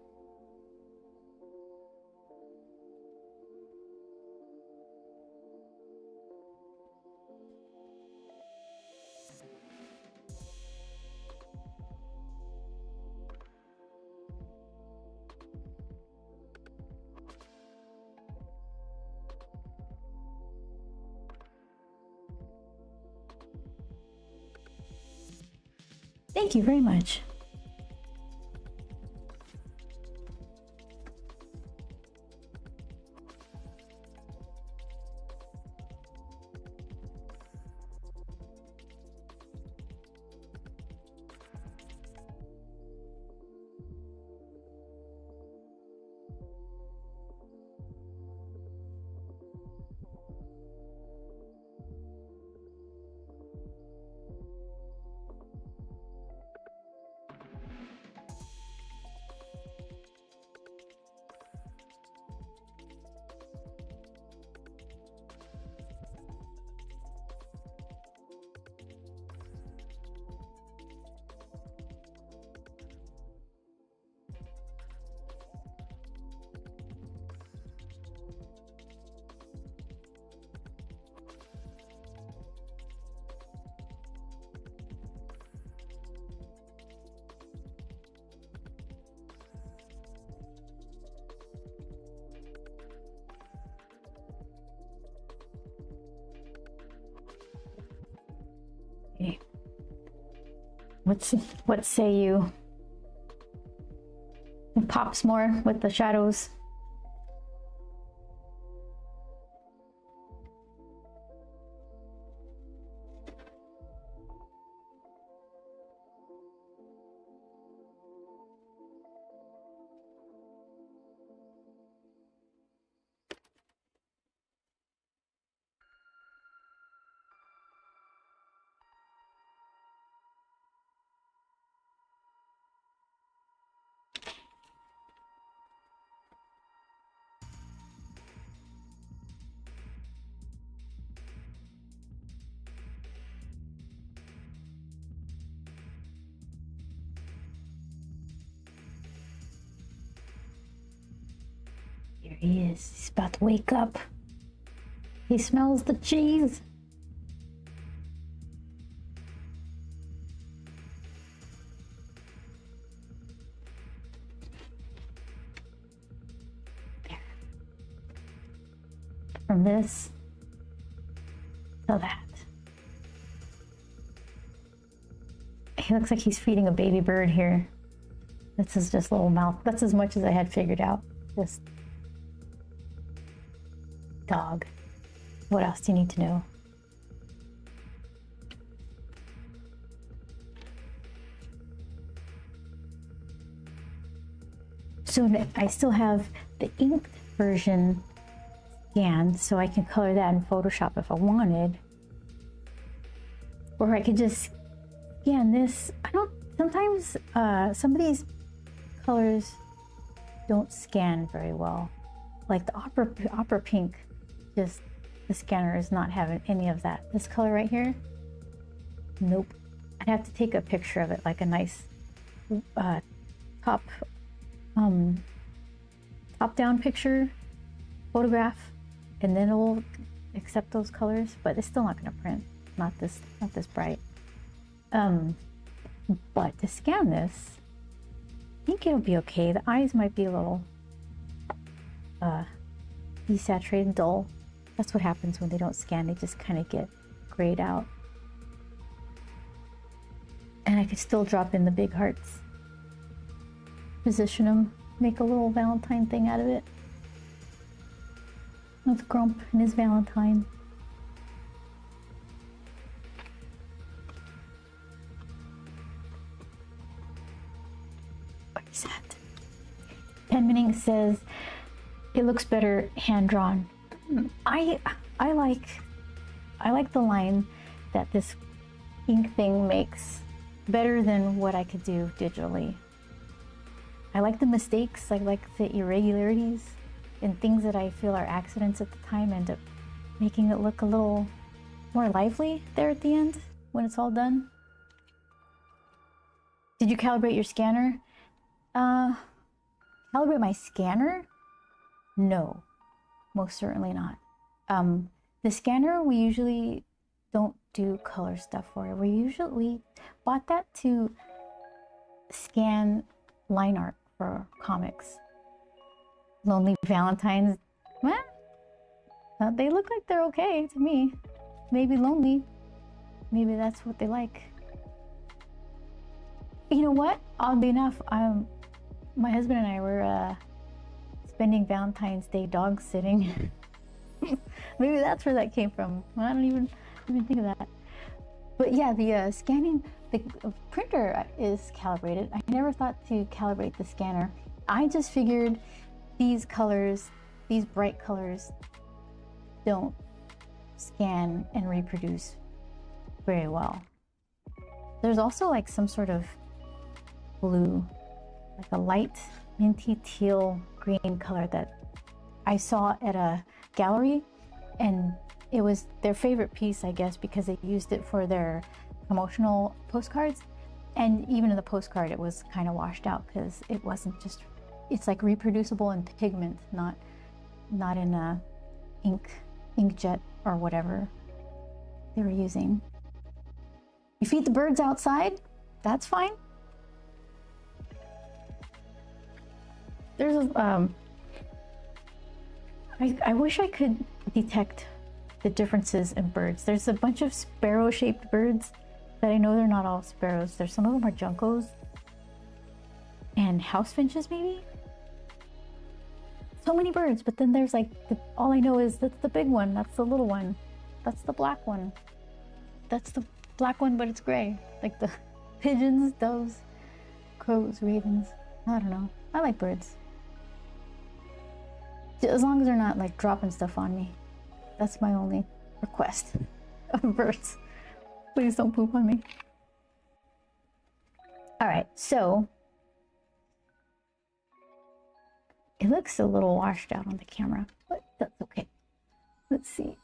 Thank you very much. Okay. What say you? It pops more with the shadows. Here he is. He's about to wake up. He smells the cheese. There. From this to that. He looks like he's feeding a baby bird here. This is just little mouth. That's as much as I had figured out. Just dog. What else do you need to know? So I still have the inked version scanned, so I can color that in Photoshop if I wanted. Or I could just scan this. Sometimes some of these colors don't scan very well. Like the opera pink, just the scanner is not having any of that. This color right here, nope. I'd have to take a picture of it, like a nice top down picture, photograph, and then it'll accept those colors. But it's still not going to print. Not this bright. But to scan this, I think it'll be okay. The eyes might be a little desaturated, dull. That's what happens when they don't scan. They just kind of get grayed out. And I could still drop in the big hearts. Position them, make a little Valentine thing out of it. That's Grump and his Valentine. What is that? Penmaning says it looks better hand drawn. I like the line that this ink thing makes better than what I could do digitally. I like the mistakes, I like the irregularities and things that I feel are accidents at the time end up making it look a little more lively there at the end when it's all done. Did you calibrate your scanner? Calibrate my scanner? No, most certainly not. The scanner, we usually don't do color stuff for it. We bought that to scan line art for comics. Lonely Valentines, well, they look like they're okay to me. Maybe lonely, maybe that's what they like. You know what? Oddly enough, my husband and I were spending Valentine's Day dog sitting. Maybe that's where that came from. I don't even think of that. But yeah, the scanning, the printer is calibrated. I never thought to calibrate the scanner. I just figured these colors, these bright colors, don't scan and reproduce very well. There's also like some sort of blue, like a light minty teal green color that I saw at a gallery, and it was their favorite piece, I guess, because they used it for their promotional postcards. And even in the postcard, it was kind of washed out because it wasn't just, it's like reproducible in pigment, not in a inkjet or whatever they were using. You feed the birds outside, that's fine. There's a, I wish I could detect the differences in birds. There's a bunch of sparrow-shaped birds that I know they're not all sparrows. There's some of them are juncos and house finches, maybe. So many birds, but then there's like all I know is that's the big one, that's the little one, that's the black one, that's the black one, but it's gray. Like the pigeons, doves, crows, ravens. I don't know. I like birds. As long as they're not like dropping stuff on me. That's my only request of birds. Please don't poop on me. All right, so it looks a little washed out on the camera, but that's okay. Let's see.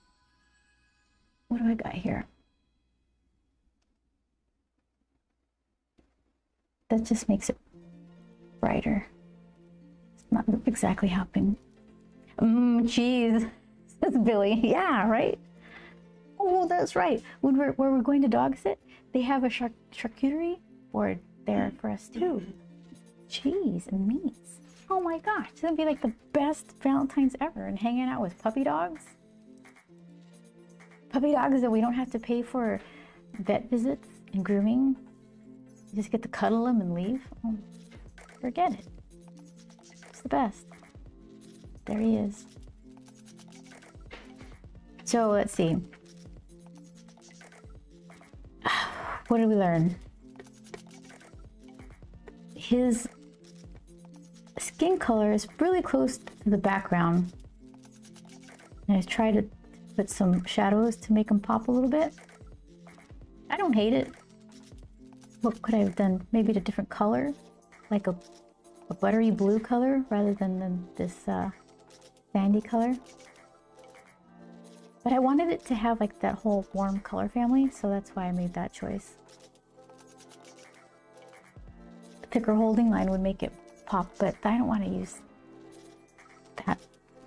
What do I got here? That just makes it brighter. It's not exactly happening. Cheese, says Billy. Yeah, right? Oh, that's right. When we're going to dog sit, they have a charcuterie board there for us too. Cheese and meats. Oh my gosh, it's gonna be like the best Valentine's ever, and hanging out with puppy dogs. Puppy dogs that we don't have to pay for vet visits and grooming. You just get to cuddle them and leave. Oh, forget it. It's the best. There he is. So let's see. What did we learn? His skin color is really close to the background. And I tried to put some shadows to make him pop a little bit. I don't hate it. What could I have done? Maybe a different color, like a buttery blue color rather than this sandy color. But I wanted it to have like that whole warm color family, so that's why I made that choice. A thicker holding line would make it pop, but I don't want to use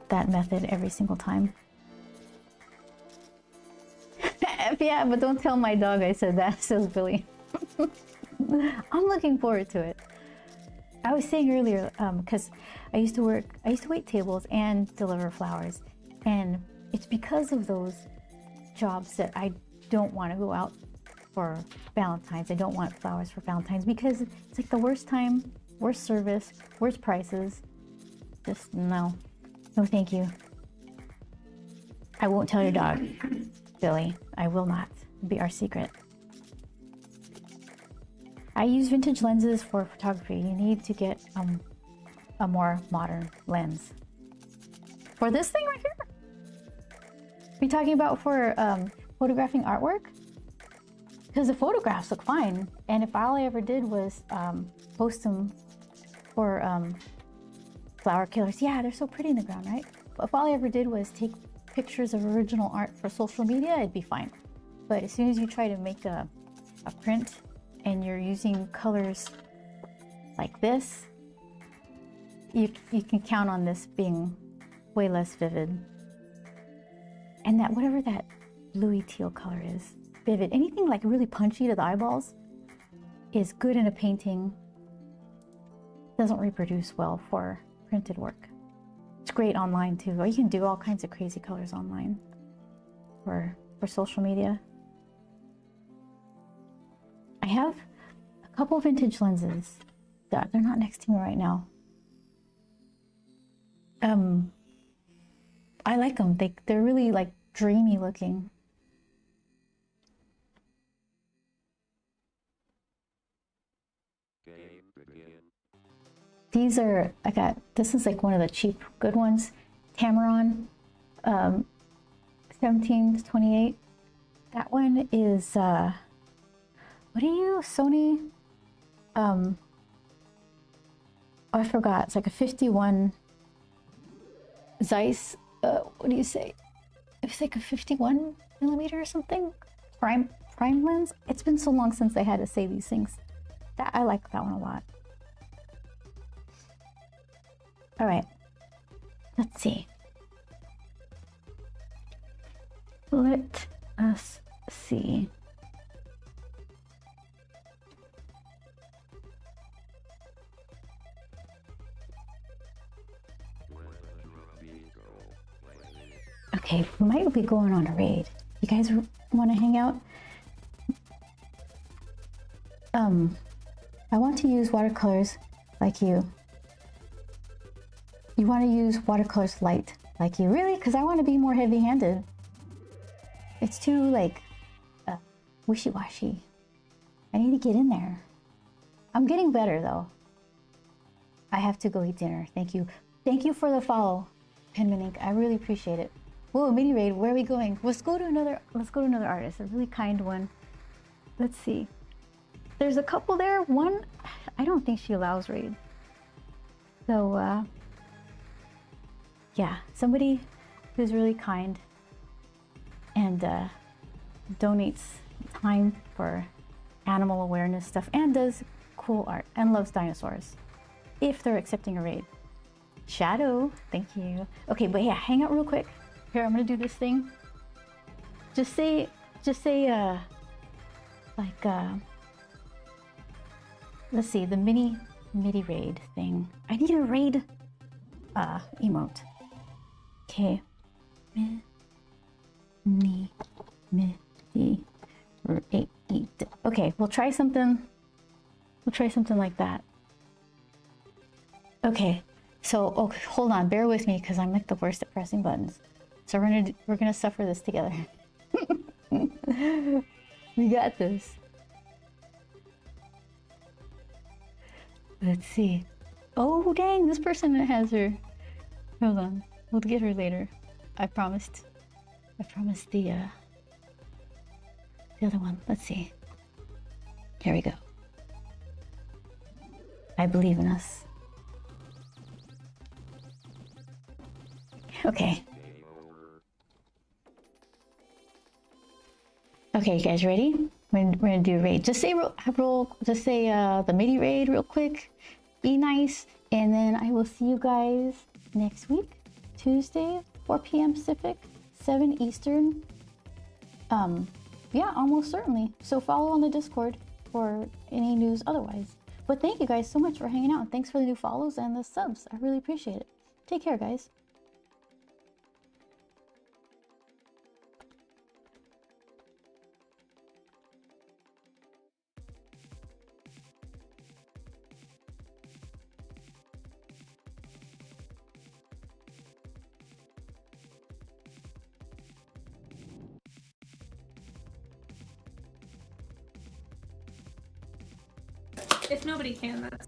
that method every single time. Yeah, but don't tell my dog I said that, says Billy. I'm looking forward to it. I was saying earlier, because I used to wait tables and deliver flowers, and it's because of those jobs that I don't want to go out for Valentine's. I don't want flowers for Valentine's because it's like the worst time, worst service, worst prices. Just no. No, thank you. I won't tell your dog, Billy. I will not. It'll be our secret. I use vintage lenses for photography. You need to get a more modern lens. For this thing right here? Are you talking about for photographing artwork? Because the photographs look fine. And if all I ever did was post them for flower killers, yeah, they're so pretty in the ground, right? But if all I ever did was take pictures of original art for social media, it'd be fine. But as soon as you try to make a print and you're using colors like this, you can count on this being way less vivid. And that whatever that bluey teal color is, vivid. Anything like really punchy to the eyeballs is good in a painting. Doesn't reproduce well for printed work. It's great online too. Or you can do all kinds of crazy colors online for social media. I have a couple vintage lenses. They're not next to me right now. I like them. They're really like dreamy looking. Game begin. These are, this is like one of the cheap good ones. Tamron, 17 to 28. That one is, what are you, Sony? Oh, I forgot. It's like a 51 Zeiss, what do you say? It's like a 51 millimeter or something. Prime lens. It's been so long since I had to say these things. I like that one a lot. All right, let's see. Let us see. Okay, we might be going on a raid. You guys want to hang out? I want to use watercolors like you. You want to use watercolors light like you? Really? Because I want to be more heavy-handed. It's too, like, wishy-washy. I need to get in there. I'm getting better, though. I have to go eat dinner. Thank you. Thank you for the follow, Penman Ink. I really appreciate it. Whoa, mini raid. Where are we going? Let's go to another artist. A really kind one. Let's see. There's a couple there. One, I don't think she allows raid. So, yeah, somebody who's really kind and donates time for animal awareness stuff and does cool art and loves dinosaurs. If they're accepting a raid. Shadow, thank you. Okay, but yeah, hang out real quick. Here, I'm gonna do this thing. Just say, let's see, the mini raid thing. I need a raid emote. Okay. Okay, we'll try something. We'll try something like that. Okay, so hold on, bear with me because I'm like the worst at pressing buttons. So we're gonna suffer this together. We got this. Let's see. Oh dang, this person has her. Hold on, we'll get her later. I promised the other one. Let's see. Here we go. I believe in us. Okay. Okay, you guys ready? We're gonna do a raid. Just say the MIDI raid real quick. Be nice, and then I will see you guys next week, Tuesday, 4 p.m. Pacific, 7 Eastern. Yeah, almost certainly. So follow on the Discord for any news otherwise. But thank you guys so much for hanging out, and thanks for the new follows and the subs. I really appreciate it. Take care, guys. If nobody can, that's